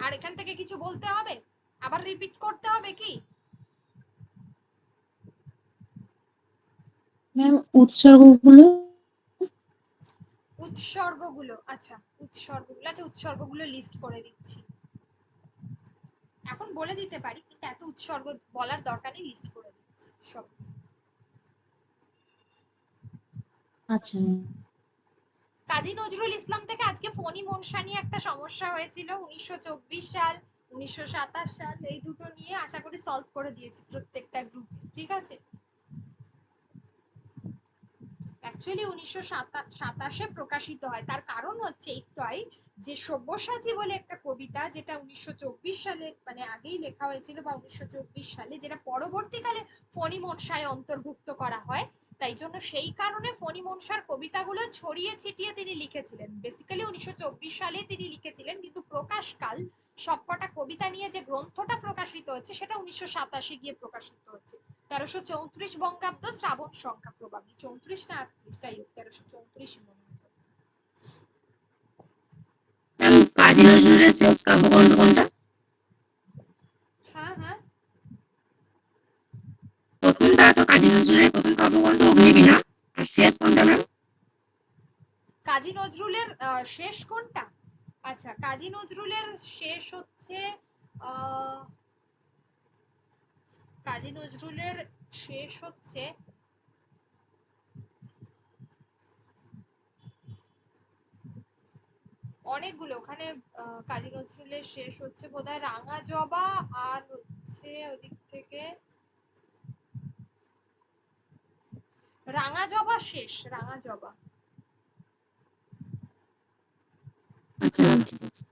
A: আর এখান থেকে কিছু বলতে হবে, আবার রিপিট করতে হবে কি?
C: ম্যাম উৎসর্গগুলো
A: উৎসর্গগুলো, আচ্ছা উৎসর্গগুলো লিস্ট করে দিচ্ছি। এখন বলে দিতে পারি, কিন্তু এত উৎসর্গ বলার দরকার নেই, লিস্ট করে দিচ্ছি সব।
C: আচ্ছা
A: কাজী নজরুল ইসলাম থেকে আজকে ফণী মনসা নিয়ে একটা সমস্যা হয়েছিল, 1924 সাল 1927 সাল, এই দুটো নিয়ে আশা করি সলভ করে দিয়েছি প্রত্যেকটা গ্রুপে, ঠিক আছে? অ্যাকচুয়ালি 1927 প্রকাশিত হয়, তার কারণ হচ্ছে একটাই, যে সব্যসাচী বলে একটা কবিতা, যেটা 1924 সালে মানে আগেই লেখা হয়েছিল বা 1924 সালে, যেটা পরবর্তীকালে ফণী মনসায় অন্তর্ভুক্ত করা হয়, তাই জন্য সেই কারণে ফণী মনসার কবিতাগুলো ছড়িয়ে ছিটিয়ে তিনি লিখেছিলেন। বেসিক্যালি 1924 সালে তিনি লিখেছিলেন, কিন্তু প্রকাশকাল সবকটা কবিতা নিয়ে যে গ্রন্থটা প্রকাশিত হচ্ছে সেটা 1987 গিয়ে প্রকাশিত হচ্ছে। 1334 বঙ্গাব্দ, শ্রাবণ সংখ্যা প্রবাবলি 34 না 38, যাই হোক 1334 মনে হয়।
B: কাজী নজরুলের শেষ কাব্যগ্রন্থ কোনটা?
A: হ্যাঁ হ্যাঁ,
B: প্রথমটা তো কাজী নজরুলের প্রথম কাব্যগ্রন্থ অগ্নিবীণা, আর শেষ কোনটা ম্যাম?
A: কাজী নজরুলের শেষ কোনটা? আচ্ছা, কাজী নজরুলের শেষ হচ্ছে কাজী নজরুলের শেষ হচ্ছে অনেকগুলো, ওখানে কাজী নজরুলের শেষ হচ্ছে বোধহয় রাঙা জবা, আর হচ্ছে ওদিক থেকে রাঙা জবা শেষ, রাঙা জবা।
B: আচ্ছা ম্যাম, ঠিক আছে।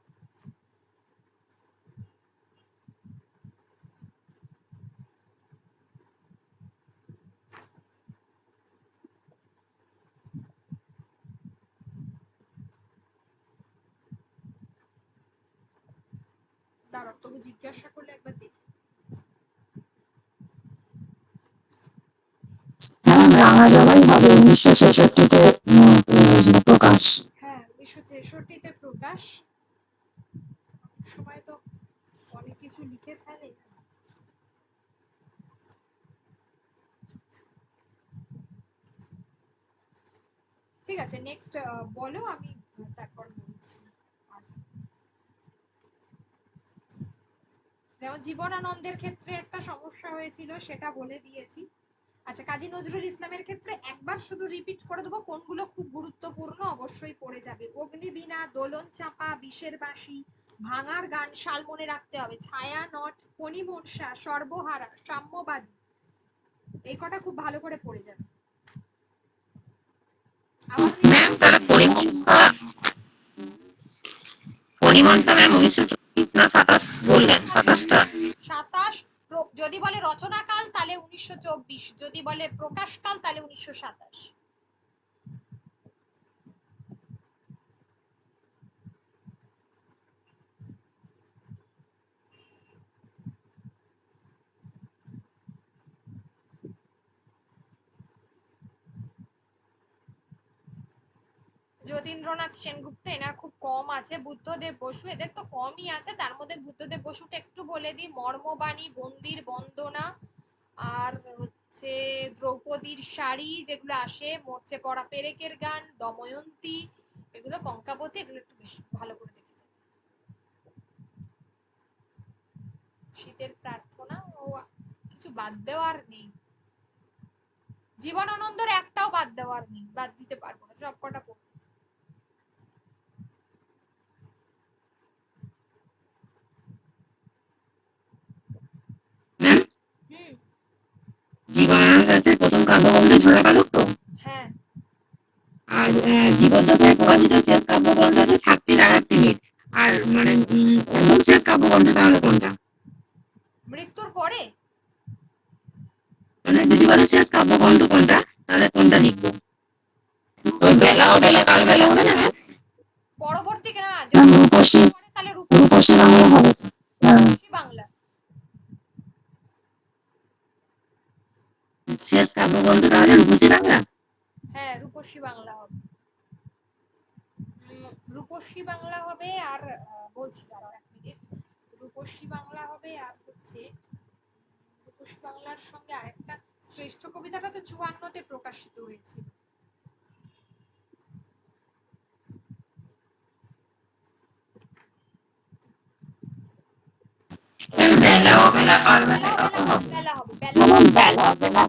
A: দাঁড়াও, তবু জিজ্ঞাসা করলে একবার দেখি।
B: হ্যাঁ, রাঙা জবাই হবে 1966-তে প্রকাশ।
A: হ্যাঁ, 1966-তে প্রকাশ। সময় তো অনেক কিছু লিখে ফেলে। ঠিক আছে, নেক্সট বলো, আমি তারপর বলছি। যেমন জীবনানন্দের ক্ষেত্রে একটা সমস্যা হয়েছিল, সেটা বলে দিয়েছি। আচ্ছা, কাজী নজরুল ইসলামের ক্ষেত্রে একবার শুধু রিপিট করে দেবো, কোনগুলো খুব গুরুত্বপূর্ণ অবশ্যই পড়ে যাবে। অগ্নিবীণা, দোলন চাপা, বিষের বাঁশি, ভাঙার গান, শাল মনে রাখতে হবে, ছায়া নট, ফণী মনসা, সর্বহারা, সাম্যবাদী, এই কটা খুব ভালো করে পড়ে যাবে। আবার
B: ম্যাম তাহলে পরিমনসা ম্যাম 1924 না 27 বললেন? 27টা।
A: 27, যদি বলে রচনাকাল তাহলে 1924, যদি বলে প্রকাশকাল তাহলে 1927। যতীন্দ্রনাথ সেনগুপ্ত, এনার খুব কম আছে। বুদ্ধদেব বসু, এদের তো কমই আছে, তার মধ্যে বুদ্ধদেব বসুটা একটু বলে দিই, মর্মবাণী, বন্দির বন্দনা, আর হচ্ছে দ্রৌপদীর শাড়ি যেগুলো আসে, মরচে পড়া পেরেকের গান, দময়ন্তী, এগুলো কঙ্কাবতী, এগুলো একটু বেশি ভালো করে দেখে যাবে। শীতের প্রার্থনা, ও কিছু বাদ দেওয়ার নেই। জীবনানন্দের একটাও বাদ দেওয়ার নেই, বাদ দিতে পারবো না, সব কটা পড়বো।
B: ম্যাম
A: হুম,
B: জীবনানন্দ দাশের প্রথম কাব্যগ্রন্থ ঝোড়াকালো তো,
A: হ্যাঁ।
B: আর জীবদ্দশায় প্রকাশিত শেষ কাব্যগ্রন্থ হচ্ছে সাতটি রাগার টিকিট। আর মানে একদম শেষ কাব্যগ্রন্থ তাহলে কোনটা?
A: মৃত্যুর পরে
B: মানে যদি বলে শেষ কাব্যগ্রন্থ কোনটা, তাহলে কোনটা লিখবো? ওই বেলা ও বেলা কাল বেলা হবে না ম্যাম?
A: পরবর্তী না,
B: ম্যাম
A: যদি
B: রূপসী,
A: পরে তাহলে
B: রূপসী বাংলা হবে।
A: রূপসী বাংলা।
B: শেষ কাব্যগ্রন্থ তাহলে রূপসী বাংলা।
A: হ্যাঁ, রূপসী বাংলা হবে। রূপসী বাংলা হবে আর বলছি দাঁড়াও 1 মিনিট। রূপসী বাংলা হবে আর হচ্ছে রূপসী বাংলার সঙ্গে আরেকটা শ্রেষ্ঠ কবিতাটা তো 54-তে প্রকাশিত হয়েছিল।
B: বেলা অবেলা কালবেলা
A: বেলা
B: কখন হবে?
A: বেলা হবে
B: ম্যাম বেলা অবেলা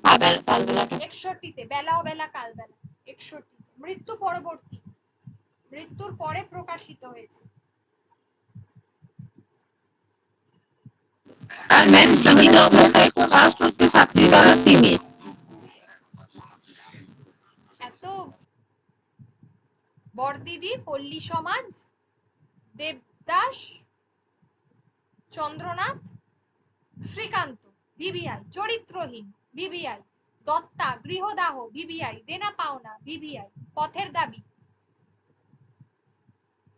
B: কালবেলা
A: 61-তে বেলা বেলা কালবেলা 61 মৃত্যু পরবর্তী, মৃত্যুর পরে প্রকাশিত হয়েছে।
B: আর ম্যাম জীবিত অবস্থায় প্রকাশ করতে ছাত্রী দ্বারা তিনি
A: এত বরদিদি, পল্লী সমাজ, দেবদাস, চন্দ্রনাথ, শ্রীকান্ত, বিবিআই, চরিত্রহীন, বিবিআই, দত্তা, গৃহদাহ, বিবিআই, দেনা পাওনা, বিবিআই, পথের দাবি।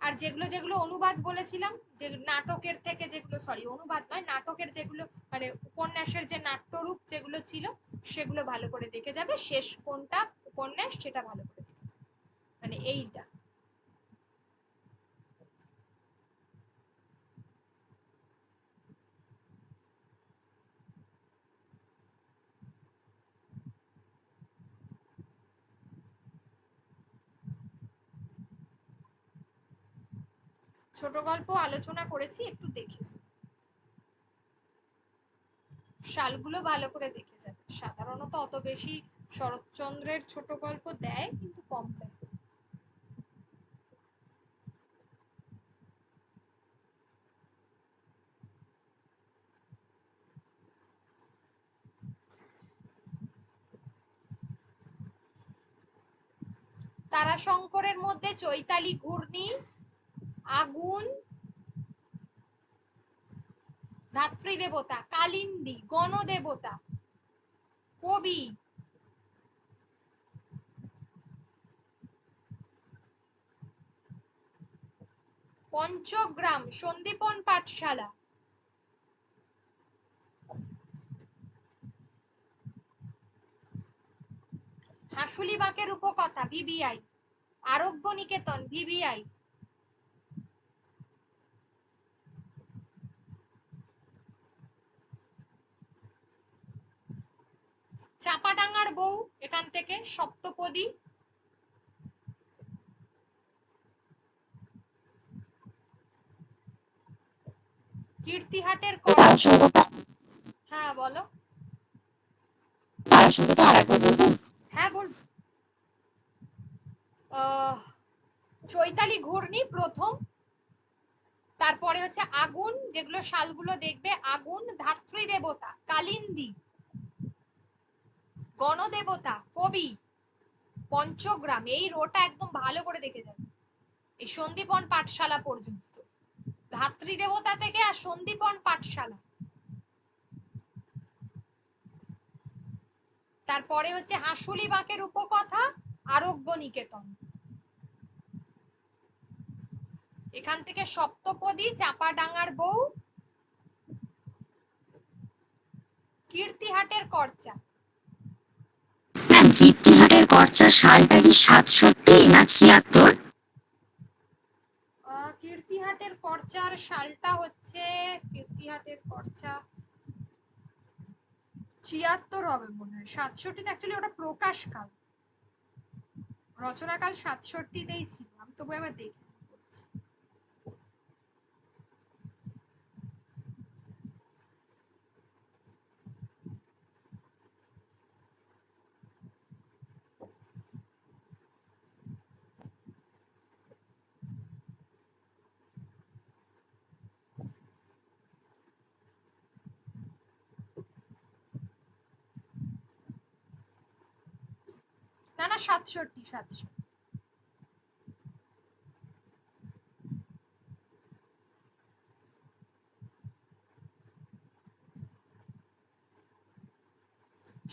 A: আর যেগুলো যেগুলো অনুবাদ বলেছিলাম, যে নাটকের থেকে যেগুলো, সরি অনুবাদ নয়, নাটকের যেগুলো মানে উপন্যাসের যে নাট্যরূপ যেগুলো ছিল সেগুলো ভালো করে দেখে যাবে। শেষ কোনটা উপন্যাস সেটা ভালো করে দেখে যাবে, মানে এইটা। ছোট গল্প আলোচনা করেছি, একটু দেখেছি, সালগুলো ভালো করে দেখে যাবে। সাধারণত অত বেশি শরৎচন্দ্রের ছোট গল্প দেয়, কিন্তু কম দেয়। তারাশঙ্করের মধ্যে চৈতালি ঘূর্ণি, আগুন, ধাত্রী দেবতা, কালিন্দী, গণদেবতা, কবি, পঞ্চগ্রাম, সন্দীপন পাঠশালা, হাসুলি বাঁকের উপকথা, বিবিআই, আরোগ্য নিকেতন, বিবিআই, চাপাডাঙ্গার বউ, এখান থেকে সপ্তপদী, কীর্তিহাটের কর।
B: তার সঙ্গে
A: হ্যাঁ বলো।
B: তার সঙ্গে তো আরেকবার বলবেন।
A: হ্যাঁ বল। চৈতালি ঘূর্ণি প্রথম, তারপরে হচ্ছে আগুন, যেগুলো শালগুলো দেখবে, আগুন, ধাত্রী দেবতা, কালিন্দী, গণদেবতা, কবি, পঞ্চগ্রাম। এই রোটা একদম ভালো করে দেখে যাবে, এই সন্দীপন পাঠশালা পর্যন্ত, ধাত্রী দেবতা থেকে আর সন্দীপন পাঠশালা। তারপরে হচ্ছে হাসুলি বাঁকের উপকথা, আরোগ্য নিকেতন, এখান থেকে সপ্তপদী, চাপাডাঙ্গার বউ, কীর্তিহাটের কর্চা।
B: ম্যাম কীর্তিহাটের কর্চা সালটা কি 67 না 76?
A: কীর্তিহাটের কর্চার সালটা হচ্ছে, কীর্তিহাটের কর্চা 76 হবে মনে হয়। 67 অ্যাকচুয়ালি ওটা প্রকাশকাল, রচনাকাল 67-তেই ছিল। আমি তবু একবার দেখি। না না 67।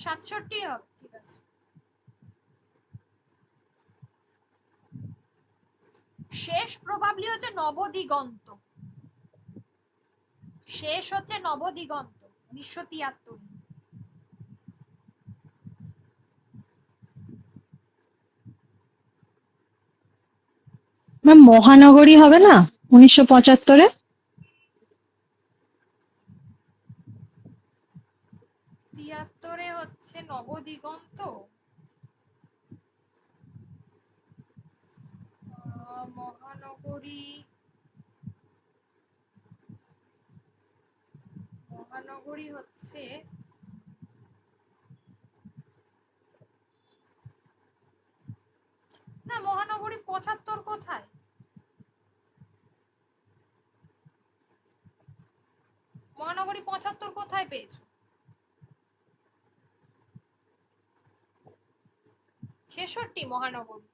A: সাতষট্টি হবে, ঠিক আছে। শেষ প্রবাবলি হচ্ছে নবদিগন্ত, শেষ হচ্ছে নবদিগন্ত 1973।
C: ম্যাম মহানগরী হবে না 1975-এ?
A: তিয়াত্তরে হচ্ছে নবদিগন্ত। মহানগরী, মহানগরী হচ্ছে না, মহানগরী 75 কোথায়? মহানগরী 75 কোথায় পেয়েছো? 66 মহানগরী।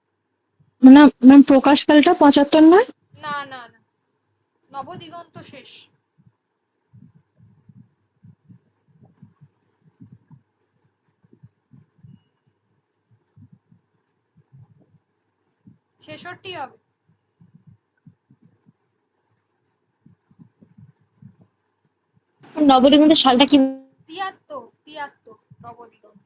C: না ম্যাম প্রকাশকালটা 75 নয়?
A: না না না, নবদিগন্ত শেষ। ছেষট্টি হবে।
E: নবদিগন্তের সালটা কি?
A: 73 73 নবদিগন্ত।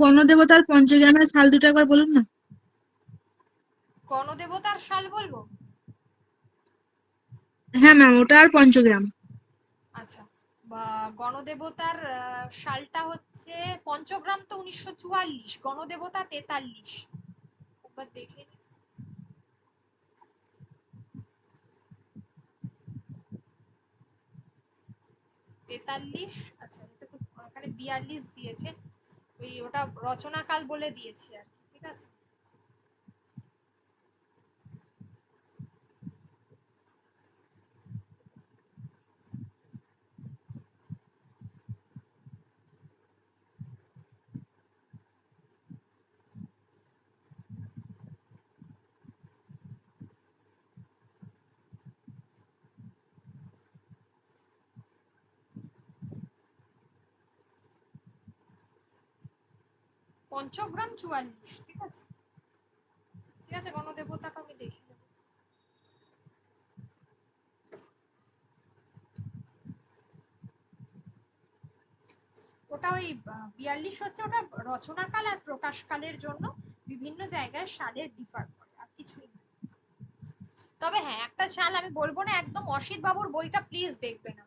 D: গণদেবতার পঞ্চগ্রামের সাল দুটো একবার বলুন না।
A: গণদেবতার সাল বলবো?
D: হ্যাঁ ম্যাম, ওটা আর পঞ্চগ্রাম।
A: আচ্ছা, গণদেবতার সালটা হচ্ছে পঞ্চগ্রাম তো 1944, গণদেবতা 43। একবার দেখে নিই। 43। আচ্ছা, এটা তো এখানে 42 দিয়েছে, ওটা রচনাকাল বলে দিয়েছি আর কি, ঠিক আছে। পঞ্চগ্রাম 44, ঠিক আছে। ঠিক আছে, গণদেবতাটা আমি দেখি। ওটা ওই 42 হচ্ছে, ওটা রচনাকাল আর প্রকাশকালের জন্য বিভিন্ন জায়গায় সালের ডিফার করে, আর কিছুই না। তবে হ্যাঁ, একটা সাল আমি বলবো না, একদম অসিত বাবুর বইটা প্লিজ দেখবে না,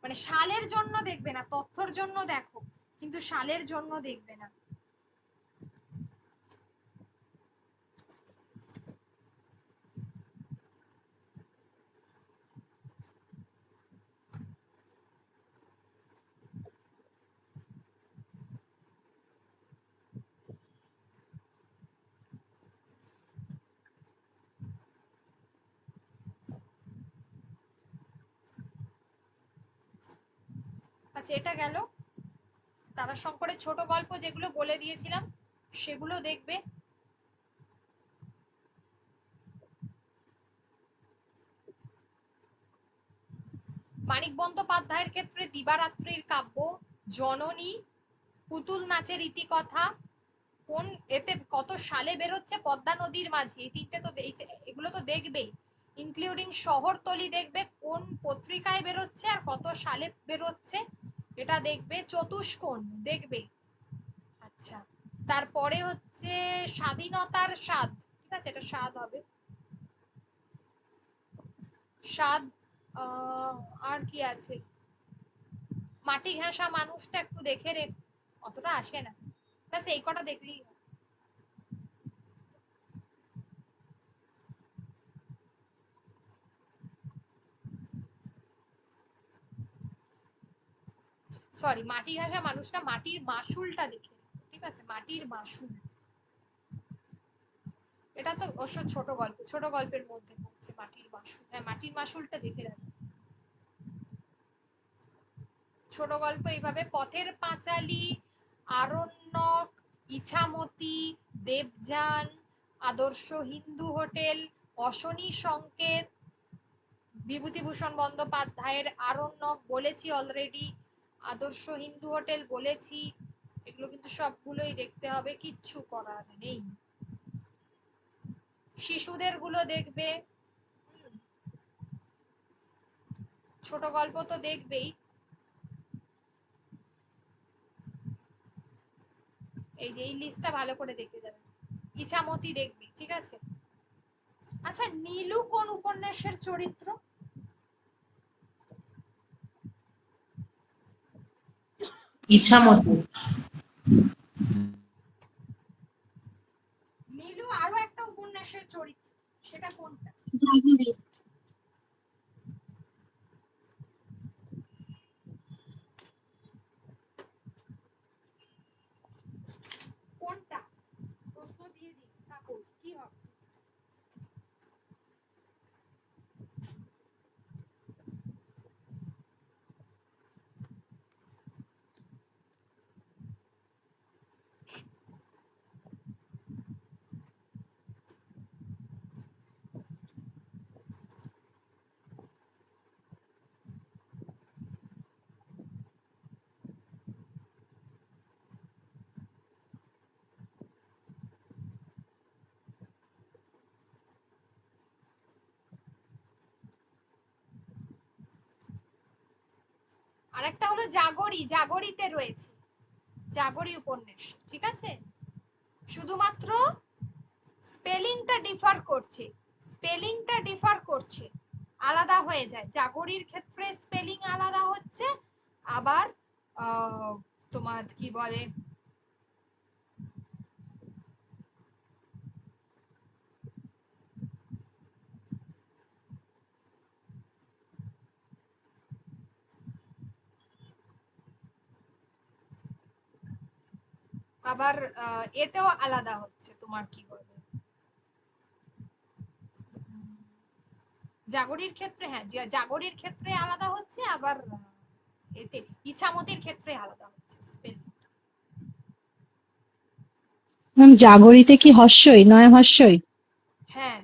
A: মানে সালের জন্য দেখবে না, তথ্যর জন্য দেখো, কিন্তু সালের জন্য দেখবে না। আচ্ছা, এটা গেল। তারাশঙ্করের ছোট গল্প যেগুলো বলে দিয়েছিলাম সেগুলো দেখবে। মানিক বন্দ্যোপাধ্যায়ের ক্ষেত্রে দিবারাত্রির কাব্য, জননী, পুতুল নাচের ইতিকথা, কোন এতে কত সালে বেরোচ্ছে, পদ্মা নদীর মাঝি, এই তিনটে তো এগুলো তো দেখবেই। ইনক্লুডিং শহরতলি দেখবে, কোন পত্রিকায় বেরোচ্ছে আর কত সালে বেরোচ্ছে এটা দেখবে। চতুষ্কোণ দেখবে। আচ্ছা, তারপরে হচ্ছে স্বাধীনতার স্বাদ, ঠিক আছে, এটা স্বাদ হবে। স্বাদ। আর কি আছে, মাটি ঘেঁষা মানুষটা একটু দেখে রে, অতটা আসে না, ব্যাস এই কটা দেখলেই। সরি, মাটি ঘেঁষা মানুষটা, মাটির মাসুলটা দেখে, ঠিক আছে, মাটির মাসুল। এটা তো অবশ্য ছোট গল্প, ছোট গল্পের মধ্যে পড়ছে মাটির মাসুল। হ্যাঁ, মাটির মাসুলটা দেখে রাখবে। ছোট গল্প এইভাবে পথের পাঁচালী, আরণ্যক, ইছামতি, দেবযান, আদর্শ হিন্দু হোটেল, অশনি সংকেত, বিভূতিভূষণ বন্দ্যোপাধ্যায়ের আরণ্যক বলেছি অলরেডি, আদর্শ হিন্দু হোটেল বলেছি। এগুলো কিন্তু সবগুলোই দেখতে হবে, কিচ্ছু করার নেই। শিশুদের গুলো দেখবে, ছোট গল্প তো দেখবেই। এই যে এই লিস্টটা ভালো করে দেখে যাবেন, ইছামতি দেখবি, ঠিক আছে? আচ্ছা, নীলু কোন উপন্যাসের চরিত্র?
I: ইছামতি।
A: নীলু আরো একটা উপন্যাসের চরিত্র, সেটা কোনটা? কোনটা প্রশ্ন দিয়ে দিই, সাপোজ কি হবে? আরেকটা হলো জাগরি, জাগরিতে রয়েছে, জাগরি উপন্যাস, ঠিক আছে? শুধুমাত্র স্পেলিংটা ডিফার করছে, আলাদা হয়ে যায়। জাগরির ক্ষেত্রে স্পেলিং আলাদা হচ্ছে, আবার তোমার কি বলে, আবার এতেও আলাদা হচ্ছে, তোমার কি বলে, জাগরির ক্ষেত্রে, হ্যাঁ জাগরির ক্ষেত্রে আলাদা হচ্ছে, আবার এতে ইছামতির ক্ষেত্রে আলাদা হচ্ছে স্পেলিং।
C: ম্যাম জাগরিতে কি হর্ষই নয় হর্ষই?
A: হ্যাঁ,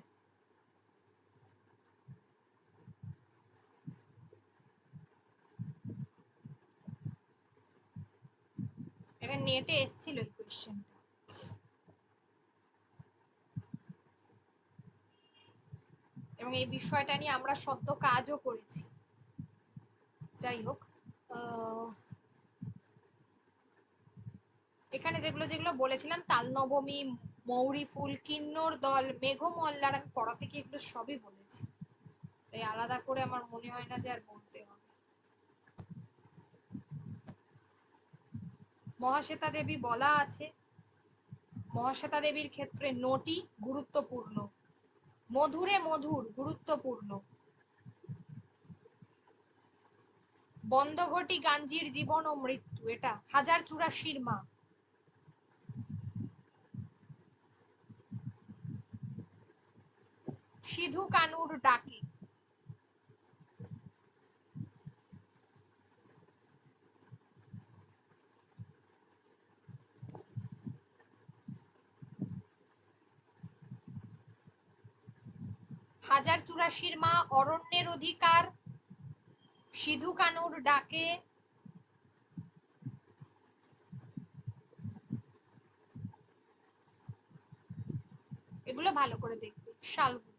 A: এটা নেটে এসেছিল এই কোশ্চেনটা। এবং এই বিষয়টা নিয়ে আমরা সদ্য কাজও করেছি। যাই হোক, এখানে যেগুলো যেগুলো বলেছিলাম, তালনবমী, মৌরি ফুল, কিন্নর দল, মেঘমল্লার, আমি পড়া থেকে এগুলো সবই বলেছি, তাই আলাদা করে আমার মনে হয় না যে আর বলতে হবে। মহাশ্বেতা দেবী বলা আছে, মহাশ্বেতা দেবীর ক্ষেত্রে নটি গুরুত্বপূর্ণ, মধুরে মধুর গুরুত্বপূর্ণ, বন্ধঘটি গাঞ্জির জীবন ও মৃত্যু, এটা হাজার চুরাশির মা, সিধু কানুর ডাকে, হাজার চুরাশির মা, অরণ্যের অধিকার, সিধু কানুর ডাকে, এগুলো ভালো করে দেখবে, শালগুলো।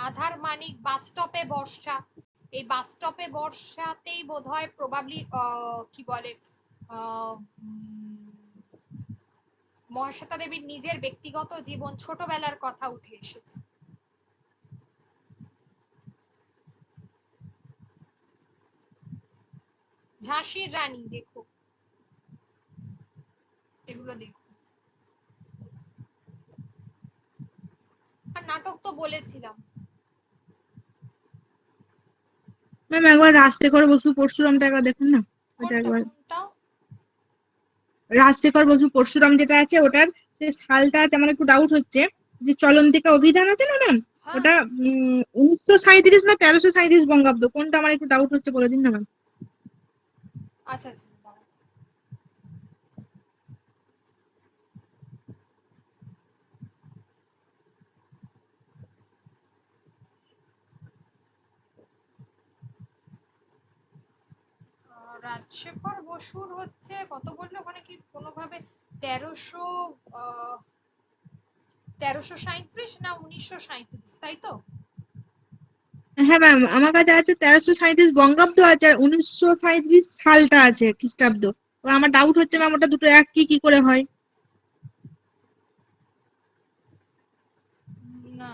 A: আধার মানিক, বাস স্টপে বর্ষা, এই বাস স্টপে বর্ষাতেই বোধহয় প্রবাবলি কি বলে, মহাশ্বেতা দেবীর নিজের ব্যক্তিগত জীবন, ছোটবেলার কথা উঠে এসেছে। ঝাঁসির রানী, দেখো এগুলো দেখো। আর নাটক তো বলেছিলাম।
D: ম্যাম একবার রাজশেখর বসু পরশুরামটা একবার দেখুন না, ওটা
A: কোনটা
D: একবার।
A: কোনটা?
D: রাজশেখর বসু পরশুরাম যেটা আছে, ওটার যে সালটা আছে আমার একটু ডাউট হচ্ছে, যে চলন্তিকা অভিধান আছে না ম্যাম,
A: হ্যাঁ,
D: ওটা 1937 না 1337 বঙ্গাব্দ, কোনটা আমার একটু ডাউট হচ্ছে, বলে দিন না ম্যাম।
A: আচ্ছা আচ্ছা, দাঁড়াও। রাজশেখর বসুর হচ্ছে কত বললো ওখানে, কি কোনোভাবে 1337 না 1937, তাই তো?
D: হ্যাঁ ম্যাম, আমার কাছে আছে 1337 বঙ্গাব্দ আছে, আর 1937 সালটা আছে খ্রিস্টাব্দ। এবার আমার ডাউট হচ্ছে ম্যাম ওটা দুটো এক কি করে হয়?
A: না,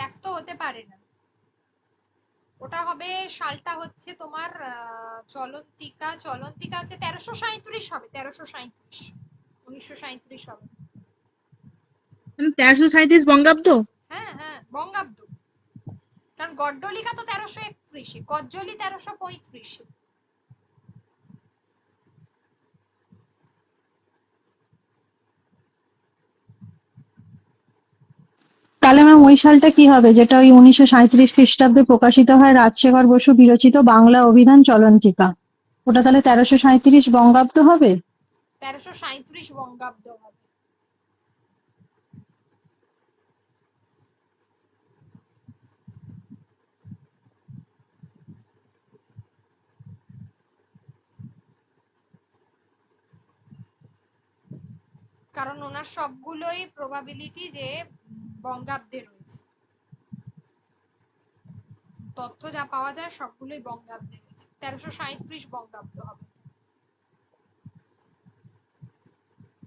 A: এক তো হতে পারে না। ওটা হবে, সালটা হচ্ছে তোমার চলন্তিকা, চলন্তিকা হচ্ছে 1337 হবে, 1337, 1937 হবে।
D: 1337 বঙ্গাব্দ?
A: হ্যাঁ হ্যাঁ, বঙ্গাব্দ। কারণ গড্ডলিকা তো 1331, কজ্জলি 1335।
C: তাহলে ম্যাম ওই সালটা কি হবে যেটা ওই 1937 খ্রিস্টাব্দে প্রকাশিত হয় রাজশেখর বসু বিরচিত বাংলা অভিধান চলন্তিকা? ওটা তাহলে 1337 বঙ্গাব্দ হবে?
A: 1337 বঙ্গাব্দ হবে। কারণ ওনার সবগুলোই প্রবাবিলিটি যে বঙ্গাব্দে রয়েছে, তথ্য যা পাওয়া যায় সবগুলোই বঙ্গাব্দে রয়েছে, 1337 বঙ্গাব্দ হবে।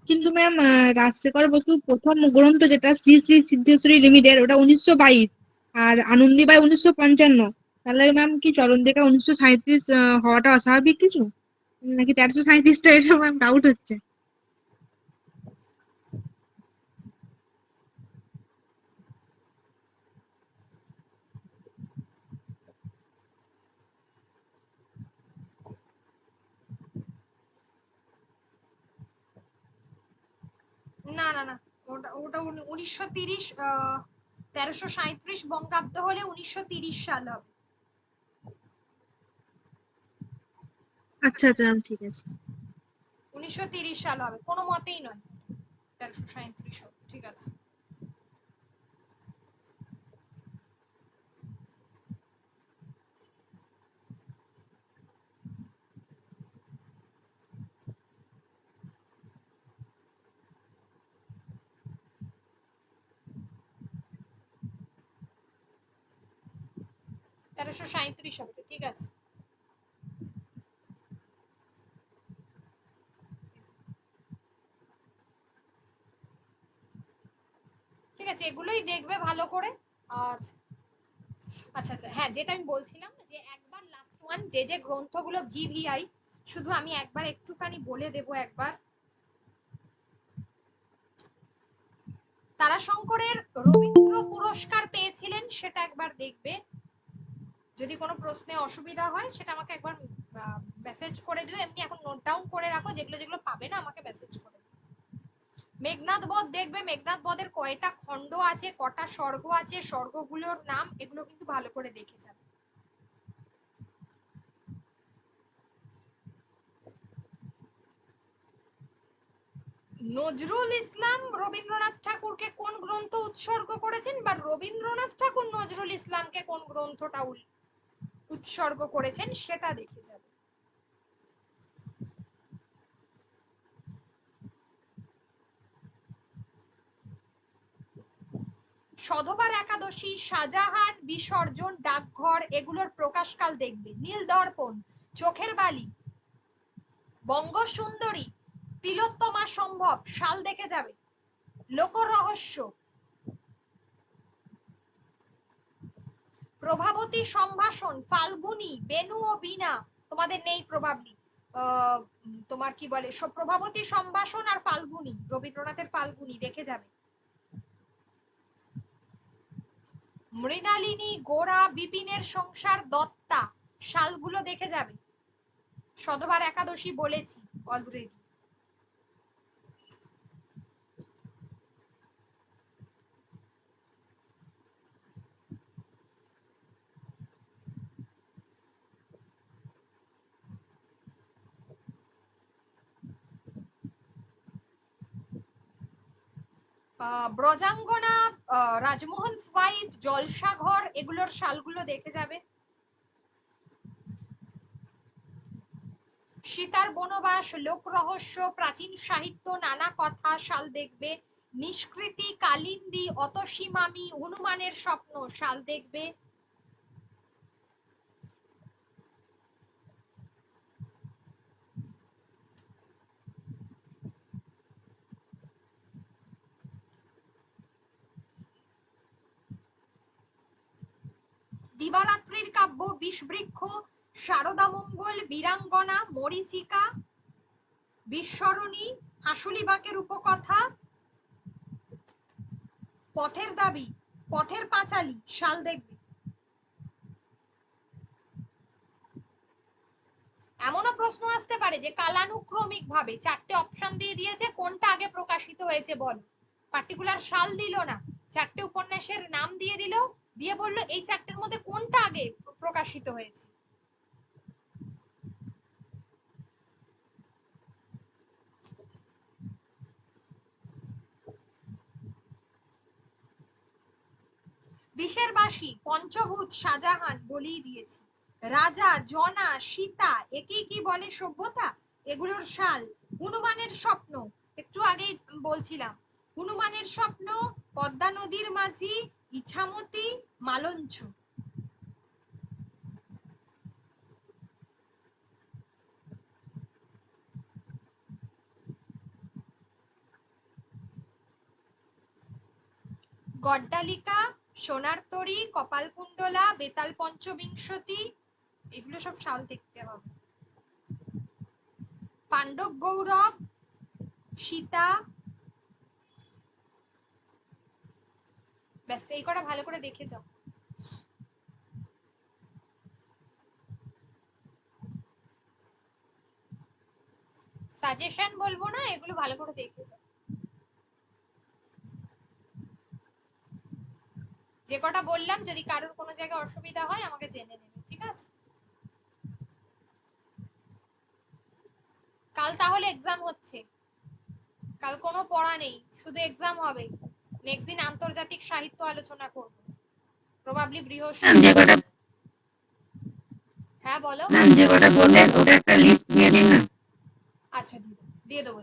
D: কিন্তু ম্যাম রাজশেখর বসু প্রথম গ্রন্থ যেটা শ্রী শ্রী সিদ্ধেশ্বরী লিমিটেড, ওটা 1922, আর আনন্দীবাই 1955। তাহলে ম্যাম কি চলন্তিকা 1937 হওয়াটা অস্বাভাবিক কিছু, নাকি 1337টা, এটা ম্যাম ডাউট হচ্ছে।
A: না না না, ওটা ওটা 1930, 1337 বঙ্গাব্দ হলে 1930 সাল হবে।
D: আচ্ছা আচ্ছা ম্যাম, ঠিক আছে।
A: 1930 সাল হবে, কোনো মতেই নয় 1337 হবে। ঠিক আছে। তেরোশো সাঁইত্রিশ হবে, ঠিক আছে। ঠিক আছে, এগুলোই দেখবে ভালো করে। আর আচ্ছা আচ্ছা, হ্যাঁ, যেটা আমি বলছিলাম যে একবার লাস্ট ওয়ান, যে যে গ্রন্থগুলো ভিভিআই, শুধু আমি একবার একটুখানি বলে দেব একবার। তারাশঙ্করের রবীন্দ্র পুরস্কার পেয়েছিলেন সেটা একবার দেখবে। যদি কোনো প্রশ্নে অসুবিধা হয় সেটা আমাকে একবার মেসেজ করে দিও, এমনি এখন নোট ডাউন করে রাখো, যেগুলো যেগুলো পাবে না আমাকে মেসেজ করে দিও। মেঘনাদ বধ দেখবে, মেঘনাদ বধের কয়টা খণ্ড আছে, কটা স্বর্গ আছে, স্বর্গগুলোর নাম, এগুলো কিন্তু ভালো করে দেখে যাবে। নজরুল ইসলাম রবীন্দ্রনাথ ঠাকুরকে কোন গ্রন্থ উৎসর্গ করেছেন, বা রবীন্দ্রনাথ ঠাকুর নজরুল ইসলামকে কোন গ্রন্থটা উৎসর্গ করেছেন সেটা দেখে যাবে। সধবার একাদশী, শাহজাহান, বিসর্জন, ডাকঘর, এগুলোর প্রকাশকাল দেখবে। নীল দর্পণ, চোখের বালি, বঙ্গ সুন্দরী, তিলোত্তমা সম্ভব, সাল দেখে যাবে। লোকরহস্য, প্রভাবতী সম্ভাষণ, ফাল্গুনী, বেনু ও বীণা, তোমাদের নেই প্রবাবলি, তোমার কি বলে, প্রভাবতী সম্ভাষণ আর ফাল্গুনী, রবীন্দ্রনাথের ফাল্গুনী দেখে যাবে। মৃণালিনী, গোরা, বিপিনের সংসার, দত্তা, সালগুলো দেখে যাবে। সধবার একাদশী বলেছি অলরেডি। ব্রজাঙ্গনা, রাজমোহন ওয়াইফ, জলসাঘর, এগুলোর সালগুলো দেখে যাবে। সীতার বনবাস, লোক রহস্য, প্রাচীন সাহিত্য, নানা কথা, সাল দেখবে। নিষ্কৃতি, কালিন্দী, অতসীমামি, হনুমানের স্বপ্ন, সাল দেখবে। দিবারাত্রির কাব্য, বিষবৃক্ষ, শারদা মঙ্গল, বীরাঙ্গনা, মরীচিকা, বিস্মরণী, হাসুলিবাকের উপকথা, পথের দাবি, পথের পাঁচালী, সাল দেখবে। এমনও প্রশ্ন আসতে পারে যে কালানুক্রমিক ভাবে 4টে অপশন দিয়ে দিয়েছে, কোনটা আগে প্রকাশিত হয়েছে বল। পার্টিকুলার সাল দিল না, 4টে উপন্যাসের নাম দিয়ে দিল, দিয়ে বললো এই 4টের মধ্যে কোনটা আগে প্রকাশিত হয়েছে। বিষের বাসি, পঞ্চভূত, শাহজাহান, বলেই দিয়েছি। রাজা, জনা, সীতা, একেই কি বলে সভ্যতা, এগুলোর সাল। হনুমানের স্বপ্ন, একটু আগেই বলছিলাম, হনুমানের স্বপ্ন, পদ্মা নদীর মাঝি, ইছামতি, মালঞ্চ। গড্ডালিকা, সোনার তরী, কপালকুণ্ডলা, বেতাল পঞ্চবিংশতি, এগুলো সব সাল দেখতে হবে। পাণ্ডব গৌরব, সীতা, ব্যাস এই কটা ভালো করে দেখে যাও। সাজেশন বলবো না, এগুলো ভালো করে দেখে যাও। যে কটা বললাম, যদি কারোর কোনো জায়গায় অসুবিধা হয় আমাকে জেনে নেবে, ঠিক আছে? কাল তাহলে এক্সাম হচ্ছে, কাল কোনো পড়া নেই, শুধু এক্সাম হবে। নেক্সট দিন আন্তর্জাতিক সাহিত্য আলোচনা করব, প্রবাবলি বৃহস্পতিবার। হ্যাঁ বলো।
B: ম্যাম যে কটা বললেন ওটা একটা লিস্ট দিয়ে দিন না।
A: আচ্ছা দিয়ে দেবো।